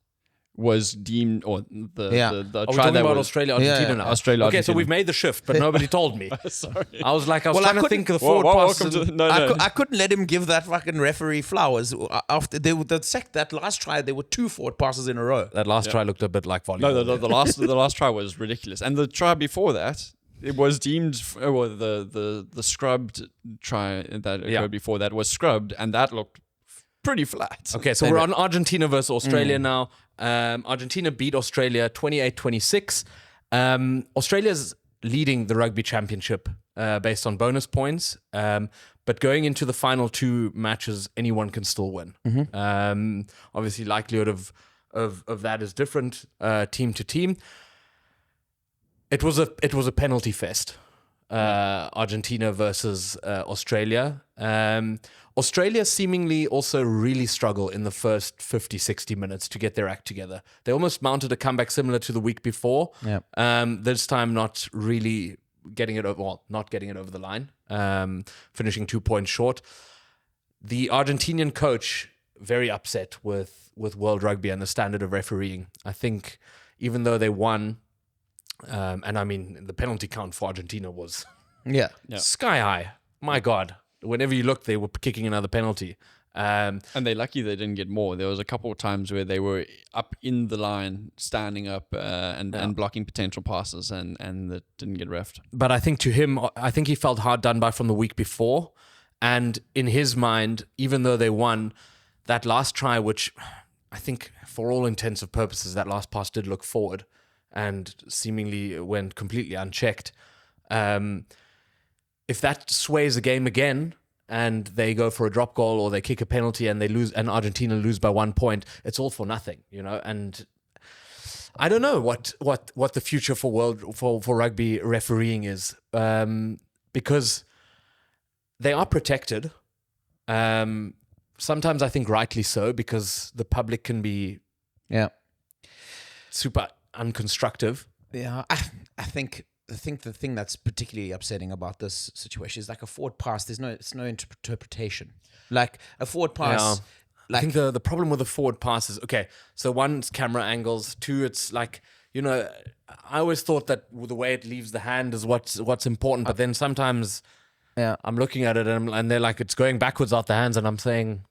was deemed, or the
Are we
try
talking
that
about
was
Australia, Argentina now?
Australia,
Okay, so
Argentina.
we've made the shift, but nobody told me.
Sorry.
I was trying to
couldn't-
think of the forward passes.
I couldn't let him give that fucking referee flowers after that last try. There were 2 forward passes in a row.
That last try looked a bit like volleyball.
No, the last try was ridiculous, and the try before that, it was deemed, the scrubbed try that occurred before that was scrubbed, and that looked pretty flat.
Okay, so we're on Argentina versus Australia now. Argentina beat Australia 28-26. Australia's leading the Rugby Championship based on bonus points. But going into the final 2 matches, anyone can still win. Obviously, likelihood of that is different team to team. It was a penalty fest. Argentina versus Australia. Australia seemingly also really struggle in the first 50, 60 minutes to get their act together. They almost mounted a comeback similar to the week before. This time not really getting it over, not getting it over the line, finishing 2 points short. The Argentinian coach, very upset with World Rugby and the standard of refereeing. I think even though they won, and I mean the penalty count for Argentina was
Yeah.
sky high. My God, whenever you look, they were kicking another penalty.
And they're lucky they didn't get more. There was a couple of times where they were up in the line, standing up and blocking potential passes, and that didn't get refed.
But I think to him, I think he felt hard done by from the week before. And in his mind, even though they won, that last try, which I think for all intents and purposes, that last pass did look forward and seemingly went completely unchecked. If that sways the game again, and they go for a drop goal or they kick a penalty and they lose, and Argentina lose by 1 point, it's all for nothing, And I don't know what the future for rugby refereeing is, because they are protected. Sometimes I think rightly so, because the public can be super unconstructive.
Yeah, I think the thing that's particularly upsetting about this situation is like a forward pass. There's no interpretation. Like a forward pass.
I think the problem with the forward pass is, okay, so one, it's camera angles. Two, it's like, I always thought that the way it leaves the hand is what's important. But then sometimes I'm looking at it and they're like, it's going backwards out the hands, and I'm saying,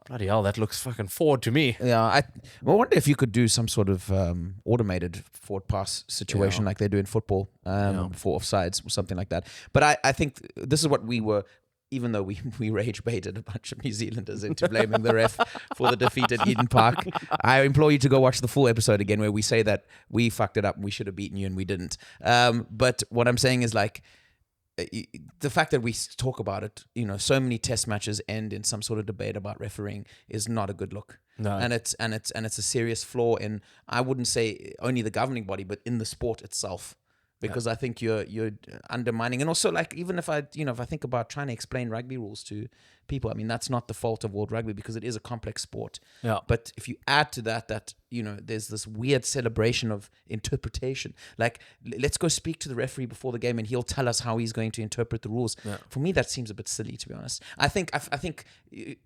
bloody hell, that looks fucking forward to me.
Yeah, I wonder if you could do some sort of automated forward pass situation like they do in football for offsides or something like that. But I think this is what we were, even though we rage baited a bunch of New Zealanders into blaming the ref for the defeat at Eden Park. I implore you to go watch the full episode again where we say that we fucked it up and we should have beaten you and we didn't. But what I'm saying is, like, the fact that we talk about it, so many test matches end in some sort of debate about refereeing is not a good look.
No.
And it's a serious flaw in, I wouldn't say only the governing body, but in the sport itself. Because I think you're undermining, and also, like, even if I think about trying to explain rugby rules to people, I mean, that's not the fault of World Rugby because it is a complex sport.
Yeah.
But if you add to that there's this weird celebration of interpretation. Like, let's go speak to the referee before the game and he'll tell us how he's going to interpret the rules. Yeah. For me, that seems a bit silly, to be honest. I think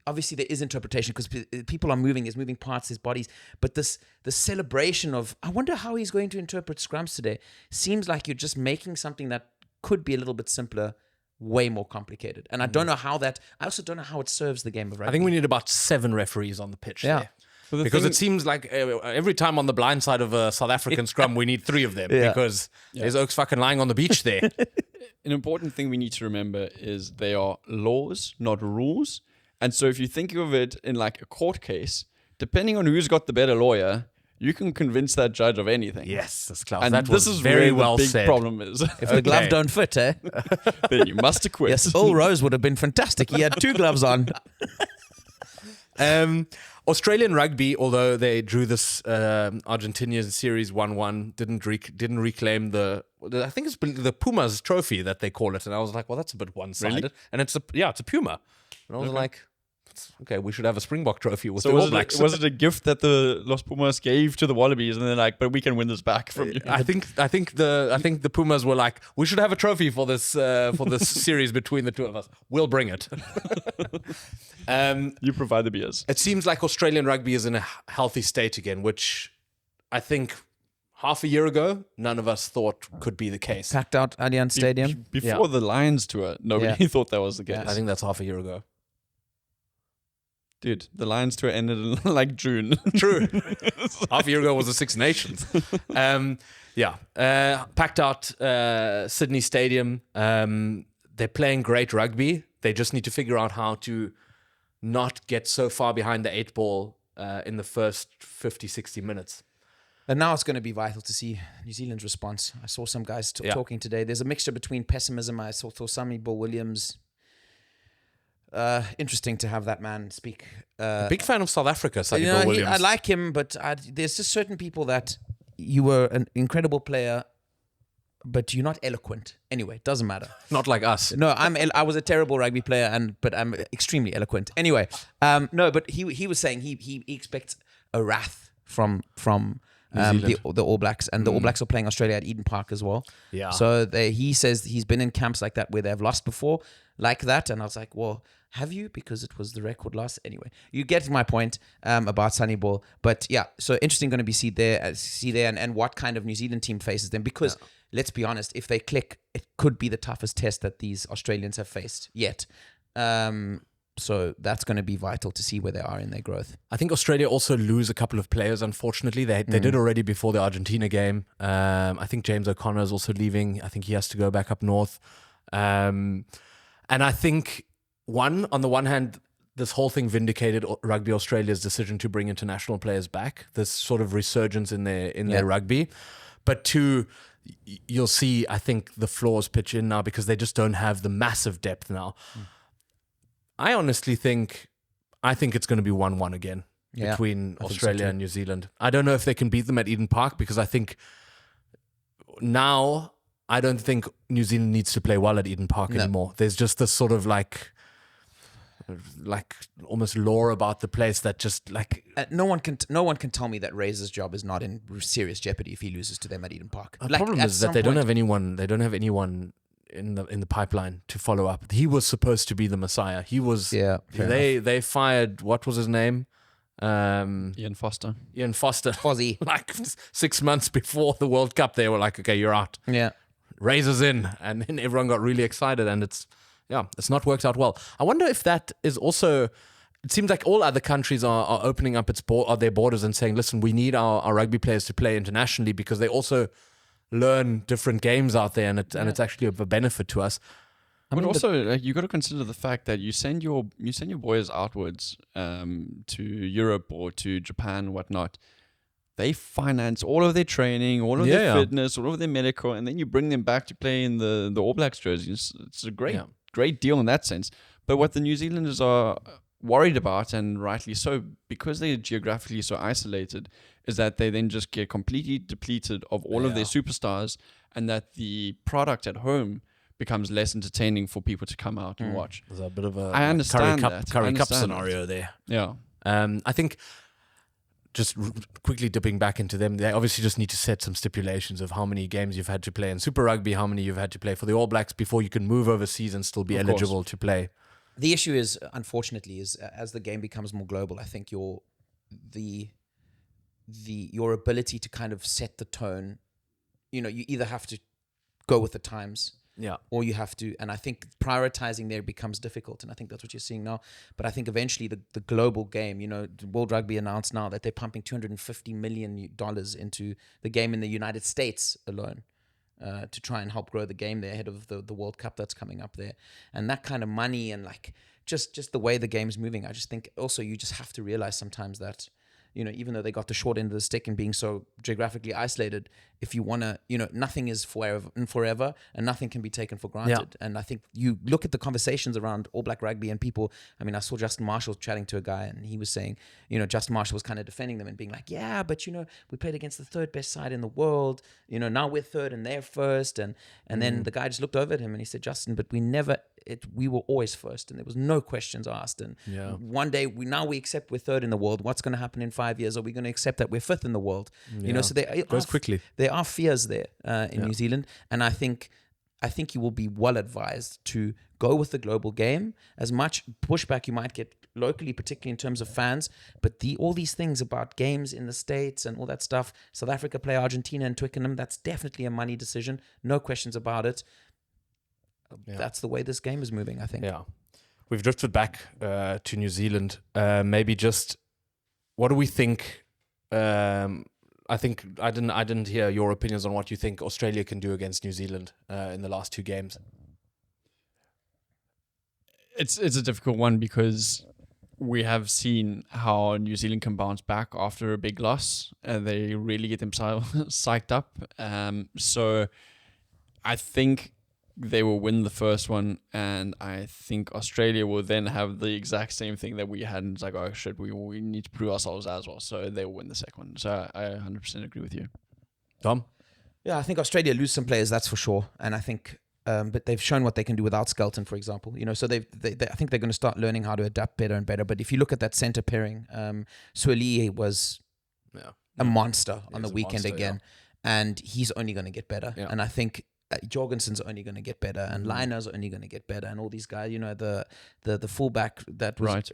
obviously there is interpretation because people are moving parts, his bodies, but the celebration of, I wonder how he's going to interpret scrums today, seems like you're just making something that could be a little bit simpler way more complicated. And I don't know how I also don't know how it serves the game of rugby.
I think we need about 7 referees on the pitch there. Because it seems like every time on the blind side of a South African scrum, we need 3 of them because there's Oaks fucking lying on the beach there.
An important thing we need to remember is they are laws, not rules. And so if you think of it in like a court case, depending on who's got the better lawyer, you can convince that judge of anything.
Yes, that's Klaus.
And
that
this
was
is
very
where
well
the big
said.
problem is.
If the glove don't fit,
then you must acquit.
Yes, Earl Rose would have been fantastic. He had 2 gloves on.
Australian rugby, although they drew this Argentinian series 1-1, didn't reclaim I think it's the Pumas trophy that they call it, and I was like, well, that's a bit one-sided.
Really?
And it's a Puma, and I was like, okay, we should have a Springbok trophy with
So
the All Blacks.
was it a gift that the Los Pumas gave to the Wallabies, and they're like, but we can win this back from you?
I think the Pumas were like, we should have a trophy for this series between the two of us. We'll bring it.
You provide the beers.
It seems like Australian rugby is in a healthy state again, which I think half a year ago none of us thought could be the case.
Packed out Allianz Stadium.
Before the Lions tour, nobody thought that was the case.
I think that's half a year ago.
Dude, the Lions tour ended in like June.
True. Half a year ago was the Six Nations. Packed out Sydney Stadium. They're playing great rugby. They just need to figure out how to not get so far behind the 8 ball in the first 50, 60 minutes.
And now it's going to be vital to see New Zealand's response. I saw some guys talking today. There's a mixture between pessimism. I saw Sammy Bill Williams. Interesting to have that man speak.
Big fan of South Africa, Sonny Bill Williams.
I like him, but there's just certain people that you were an incredible player, but you're not eloquent. Anyway, doesn't matter.
Not like us.
No, I was a terrible rugby player, but I'm extremely eloquent. Anyway, no, but he was saying he expects a wrath from the All Blacks, and the All Blacks are playing Australia at Eden Park as well.
Yeah.
So he says he's been in camps like that where they've lost before, like that, and I was like, well, Have you? Because it was the record loss. Anyway, you get my point about Sunny Ball. But yeah, so interesting going to be see there and what kind of New Zealand team faces them. Because let's be honest, if they click, it could be the toughest test that these Australians have faced yet. So that's going to be vital to see where they are in their growth.
I think Australia also lose a couple of players, unfortunately. They did already before the Argentina game. I think James O'Connor is also leaving. I think he has to go back up north. And I think, on the one hand, this whole thing vindicated Rugby Australia's decision to bring international players back, this sort of resurgence in their rugby. But two, you'll see, I think, the flaws pitch in now because they just don't have the massive depth now. I honestly think it's going to be 1-1 again between Australia and New Zealand. I don't know if they can beat them at Eden Park because I think now I don't think New Zealand needs to play well at Eden Park anymore. There's just this sort of like almost lore about the place that just like
no one can tell me that Razor's job is not in serious jeopardy if he loses to them at Eden Park.
The problem is that they don't have anyone in the pipeline to follow up. He was supposed to be the Messiah. He was. Yeah. They fired, what was his name?
Ian Foster.
Fozzie.
Like 6 months before the World Cup, they were like, okay, you're out.
Yeah.
Razor's in, and then everyone got really excited, and it's not worked out well. I wonder if that is also. It seems like all other countries are opening up their borders and saying, listen, we need our rugby players to play internationally because they also learn different games out there, and it's actually of a benefit to us.
But also, you got to consider the fact that you send your boys outwards to Europe or to Japan, whatnot. They finance all of their training, all of their fitness, all of their medical, and then you bring them back to play in the All Blacks jerseys. It's a great deal in that sense. But what the New Zealanders are worried about, and rightly so, because they're geographically so isolated, is that they then just get completely depleted of all of their superstars, and that the product at home becomes less entertaining for people to come out and watch.
There's a bit of a
I understand
Curry Cup scenario there.
Yeah.
I think just quickly dipping back into them, they obviously just need to set some stipulations of how many games you've had to play in Super Rugby, how many you've had to play for the All Blacks before you can move overseas and still be eligible to play.
The issue is, unfortunately, as the game becomes more global, I think your ability to kind of set the tone, you either have to go with the times, or you have to, and I think prioritizing there becomes difficult, and I think that's what you're seeing now. But I think eventually the global game, World Rugby announced now that they're pumping $250 million into the game in the United States alone. To try and help grow the game there ahead of the World Cup that's coming up there. And that kind of money and like just the way the game's moving, I just think also you just have to realize sometimes that, even though they got the short end of the stick and being so geographically isolated, if you want to, nothing is forever and nothing can be taken for granted. And I think you look at the conversations around All Black Rugby and people, I saw Justin Marshall chatting to a guy and he was saying, Justin Marshall was kind of defending them and being like, yeah, but we played against the third best side in the world, now we're third and they're first. And then the guy just looked over at him and he said, Justin, but we were always first and there was no questions asked. And one day we accept we're third in the world. What's going to happen in 5 years? Are we going to accept that we're fifth in the world? So it goes quickly. There are fears there in New Zealand, and I think you will be well advised to go with the global game. As much pushback you might get locally, particularly in terms of fans, but all these things about games in the States and all that stuff. South Africa play Argentina in Twickenham. That's definitely a money decision, no questions about it. That's the way this game is moving, I think.
Yeah, we've drifted back to New Zealand. Maybe just what do we think? I think I didn't hear your opinions on what you think Australia can do against New Zealand in the last two games.
It's a difficult one because we have seen how New Zealand can bounce back after a big loss. They really get themselves psyched up. So I think they will win the first one, and I think Australia will then have the exact same thing that we had, and it's like, oh shit, we need to prove ourselves as well, so they will win the second one. So I 100% agree with you.
Tom?
Yeah, I think Australia lose some players, that's for sure, and I think but they've shown what they can do without Skelton, for example. So they I think they're going to start learning how to adapt better and better. But if you look at that centre pairing, Sueli was a monster on the weekend again, and he's only going to get better. And I think Jorgensen's only going to get better, and Liner's only going to get better, and all these guys, the fullback that was
Wright.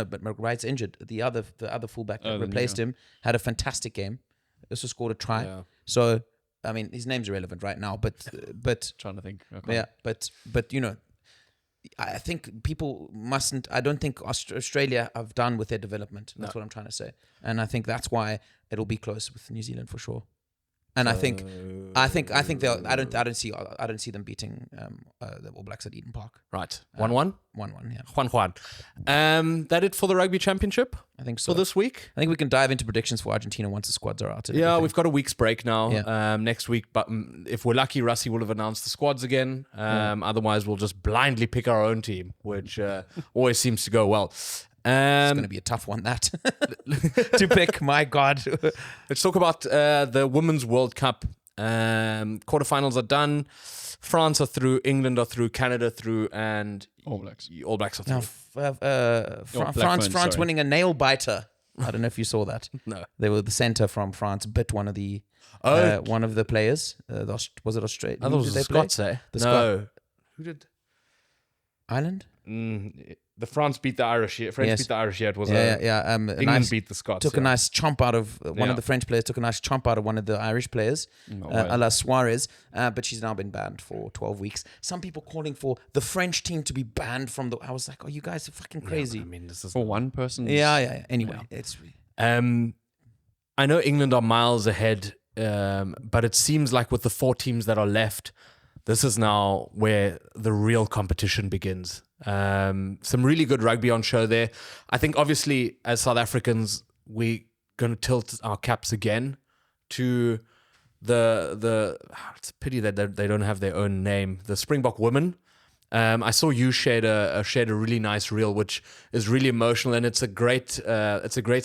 but Wright's injured. The other fullback that
then,
replaced him had a fantastic game. Also scored a try.
Yeah.
So I mean, his name's irrelevant right now, but
Trying to think. Okay.
yeah, but I think people mustn't. I don't think Australia have done with their development. That's what I'm trying to say, and I think that's why it'll be close with New Zealand for sure. And I think they'll. I don't see them beating the All Blacks at Eden Park.
Right. 1-1?
1-1, yeah.
Juan. That it for the Rugby Championship
I think so.
for this week?
I think we can dive into predictions for Argentina once the squads are out. and
Yeah,
everything.
we've got a week's break now.
Yeah.
Next week, but if we're lucky, Russie will have announced the squads again. Otherwise, we'll just blindly pick our own team, which always seems to go well.
It's going to be a tough one, that to pick. My God.
Let's talk about the Women's World Cup. Quarterfinals are done. France are through, England are through, Canada through, and
All Blacks.
All Blacks are through.
Black
France
Ferns, sorry.
winning a nail biter. I don't know if you saw that.
No.
They were the center from France bit one of the players. Was it Australia?
I thought it was the Scots, eh?
The
no. Who did?
Ireland?
The France beat the Irish. French
Yes.
beat the Irish. Yeah, it was
Yeah.
England beat the Scots.
Took a
yeah.
nice chomp out of one
Yeah.
of the French players. Took a nice chomp out of one of the Irish players, a la Suarez. But she's now been banned for 12 weeks. Some people calling for the French team to be banned from the. I was like, oh, you guys are fucking crazy.
I mean, this is.
For one person.
Yeah. Anyway, it's.
I know England are miles ahead, but it seems like with the 4 teams that are left, this is now where the real competition begins. Some really good rugby on show there. I think obviously as South Africans, we're going to tilt our caps again to the it's a pity that they don't have their own name, the Springbok women. I saw you shared a really nice reel, which is really emotional, and it's a great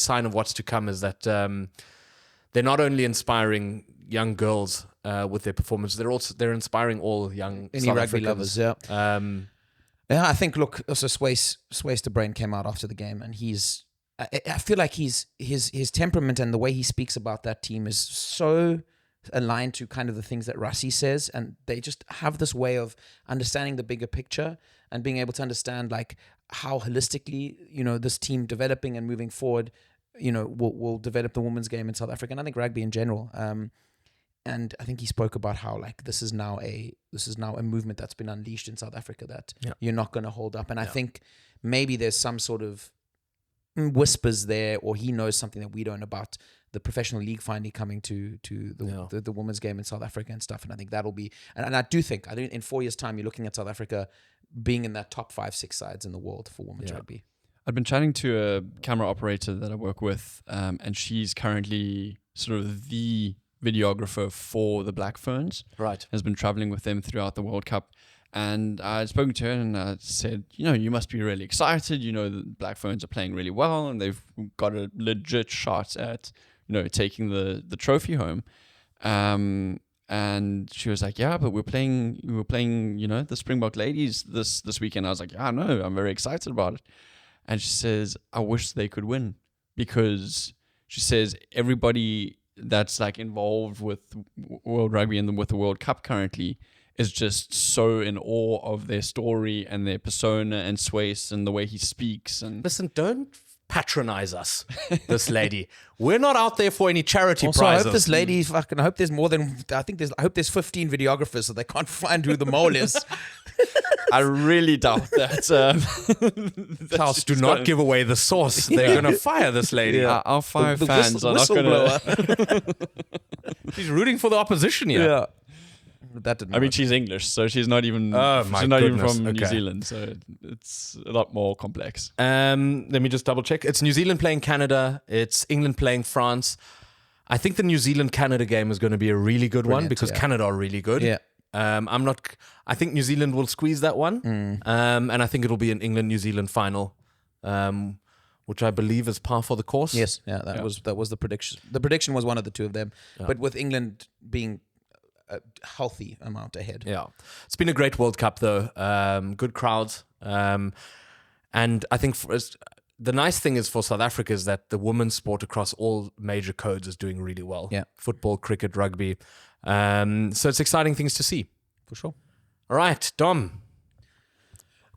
sign of what's to come. Is that they're not only inspiring young girls with their performance, they're inspiring all young
Any
South
rugby
Africans.
lovers, yeah. Yeah, I think. Look, also Swayze the Brain came out after the game, and I feel like his temperament and the way he speaks about that team is so aligned to kind of the things that Rassie says, and they just have this way of understanding the bigger picture and being able to understand like how holistically this team developing and moving forward will develop the women's game in South Africa, and I think rugby in general. And I think he spoke about how like this is now a movement that's been unleashed in South Africa that you're not going to hold up. And I think maybe there's some sort of whispers there, or he knows something that we don't about the professional league finally coming to the women's game in South Africa and stuff. And I think that'll be, and I think in 4 years' time, you're looking at South Africa being in that top 5-6 sides in the world for women's rugby.
I've been chatting to a camera operator that I work with, and she's currently sort of the videographer for the Black Ferns.
Right.
Has been traveling with them throughout the World Cup. And I'd spoken to her and I said, you must be really excited. The Black Ferns are playing really well and they've got a legit shot at, taking the trophy home. And she was like, yeah, but we were playing, the Springbok ladies this weekend. I was like, yeah, I know, I'm very excited about it. And she says, I wish they could win, because she says everybody that's like involved with World Rugby and with the World Cup currently is just so in awe of their story and their persona and Swayze and the way he speaks. And
Listen, don't patronize us, this lady. We're not out there for any charity
Also,
prizes.
I hope this lady I hope there's more than I hope there's 15 videographers, so they can't find who the mole is.
I really doubt that.
Klaus, do not give away the source. They're going to fire this lady.
Our 5
The
fans are not going to.
whistleblower.
She's rooting for the opposition here.
Yeah. That didn't
I mean,
work.
she's English, so she's not even.
Oh, my
she's not even
goodness.
from New
Okay.
Zealand, so it's a lot more complex.
Let me just double check. It's New Zealand playing Canada. It's England playing France. I think the New Zealand-Canada game is going to be a really good one because Canada are really good.
Yeah.
I think New Zealand will squeeze that one. And I think it'll be an England-New Zealand final, which I believe is par for the course.
Yes, that was the prediction. The prediction was one of the two of them, but with England being a healthy amount ahead.
Yeah. It's been a great World Cup, though. Good crowds. And I think the nice thing is for South Africa is that the women's sport across all major codes is doing really well.
Yeah.
Football, cricket, rugby. So it's exciting things to see.
For sure.
All right, Dom.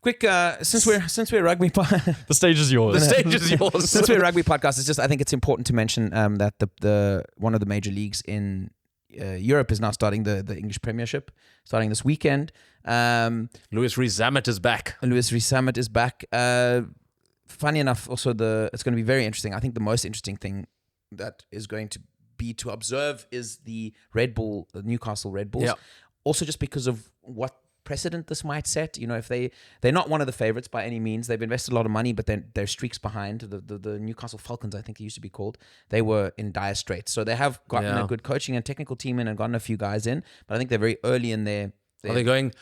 Quick, since we're rugby,
The stage is yours.
The stage is yours.
since we're a rugby podcast, it's just I think it's important to mention that the one of the major leagues in Europe is now starting the English Premiership, starting this weekend.
Louis Rees-Zammit is back.
Louis Rees-Zammit is back. Funny enough, also it's going to be very interesting. I think the most interesting thing that is going to be to observe is the Newcastle Red Bulls.
Yeah.
Also, just because of what precedent this might set. You know, if they're not one of the favorites by any means. They've invested a lot of money, but then they're streaks behind. The Newcastle Falcons, I think they used to be called. They were in dire straits. So they have gotten a good coaching and technical team in and gotten a few guys in. But I think they're very early in their
Are they going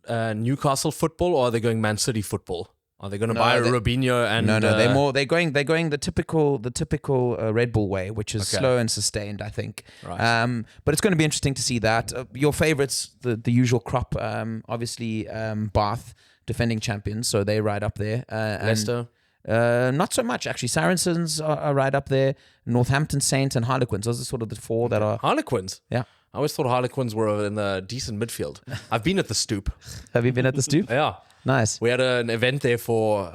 Newcastle football, or are they going Man City football? Are they going to buy Robinho and
no? They're going the typical Red Bull way, which is slow and sustained, I think.
Right.
But it's going to be interesting to see that. Your favorites, the usual crop, obviously Bath, defending champions, so they're right up there.
Leicester.
Not so much actually. Saracens are right up there. Northampton Saints and Harlequins. Those are sort of the four that are.
Harlequins.
Yeah.
I always thought Harlequins were in the decent midfield. I've been at the Stoop.
Have you been at the Stoop?
Yeah.
Nice.
We had an event there for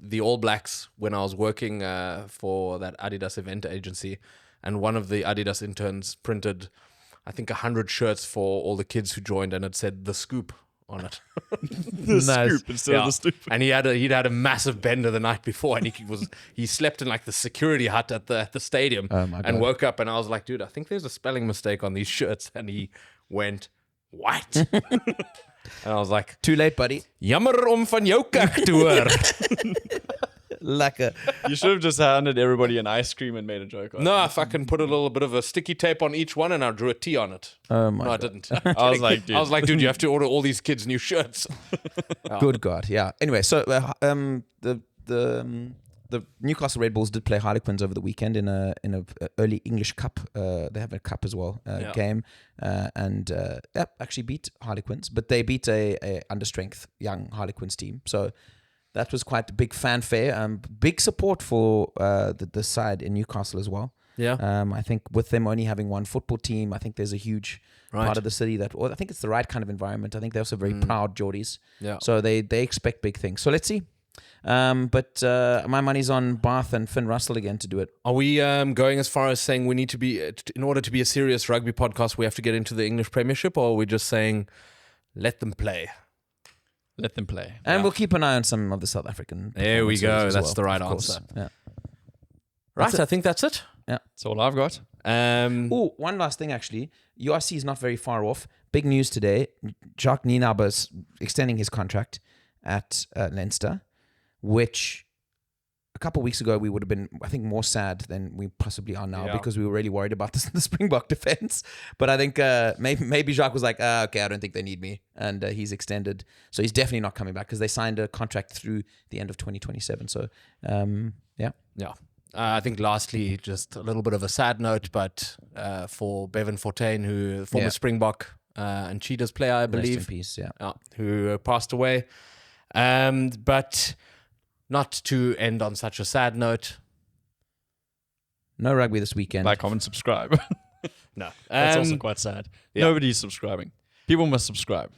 the All Blacks when I was working for that Adidas event agency. And one of the Adidas interns printed, I think, 100 shirts for all the kids who joined, and it said The Scoop on it.
The Scoop instead of the Stoop.
And he'd had a massive bender the night before, and he slept in like the security hut at the stadium, and woke up, and I was like, dude, I think there's a spelling mistake on these shirts, and he went, what? And I was like,
too late, buddy.
Jammer om van jou kak te hoor.
Lekker.
You should have just handed everybody an ice cream and made a joke on it.
No, if I can put a little bit of a sticky tape on each one, and I drew a T on it.
Oh my
No, I
God.
didn't.
I was like, dude.
You have to order all these kids new shirts.
Good God, yeah. Anyway, so the Newcastle Red Bulls did play Harlequins over the weekend in a early English Cup. They have a cup as well game, and actually beat Harlequins, but they beat a understrength young Harlequins team. So that was quite a big fanfare. Big support for the side in Newcastle as well.
Yeah.
I think with them only having one football team, I think there's a huge part of the city I think it's the right kind of environment. I think they're also very proud Geordies.
Yeah.
So they expect big things. So let's see. But my money's on Bath and Finn Russell again to do it.
Are we going as far as saying we need to be, in order to be a serious rugby podcast, we have to get into the English Premiership, or are we just saying, let them play?
Let them play.
And we'll keep an eye on some of the South African.
There we go.
performances as
That's
well,
the right
of course.
answer.
Yeah.
Right, I think that's it.
That's all I've got.
Oh, one last thing actually. URC is not very far off. Big news today. Jacques Nienaber's extending his contract at Leinster, which a couple of weeks ago we would have been, I think, more sad than we possibly are now because we were really worried about the Springbok defense. But I think maybe Jacques was like, okay, I don't think they need me. And he's extended. So he's definitely not coming back because they signed a contract through the end of 2027. So, yeah.
Yeah. I think lastly, just a little bit of a sad note, but for Bevan Fontaine, who former Springbok and Cheetahs player, I believe.
Rest in peace,
who passed away. But not to end on such a sad note.
No rugby this weekend.
Like, comment, subscribe.
No.
That's also quite sad.
Yeah.
Nobody's subscribing. People must subscribe.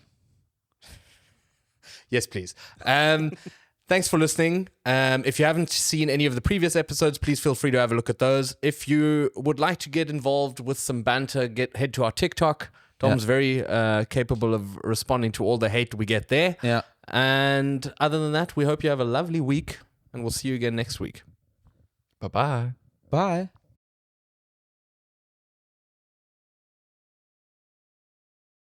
Yes, please. Thanks for listening. If you haven't seen any of the previous episodes, please feel free to have a look at those. If you would like to get involved with some banter, head to our TikTok. Tom's very capable of responding to all the hate we get there.
Yeah.
And other than that, we hope you have a lovely week, and we'll see you again next week.
Bye-bye.
Bye.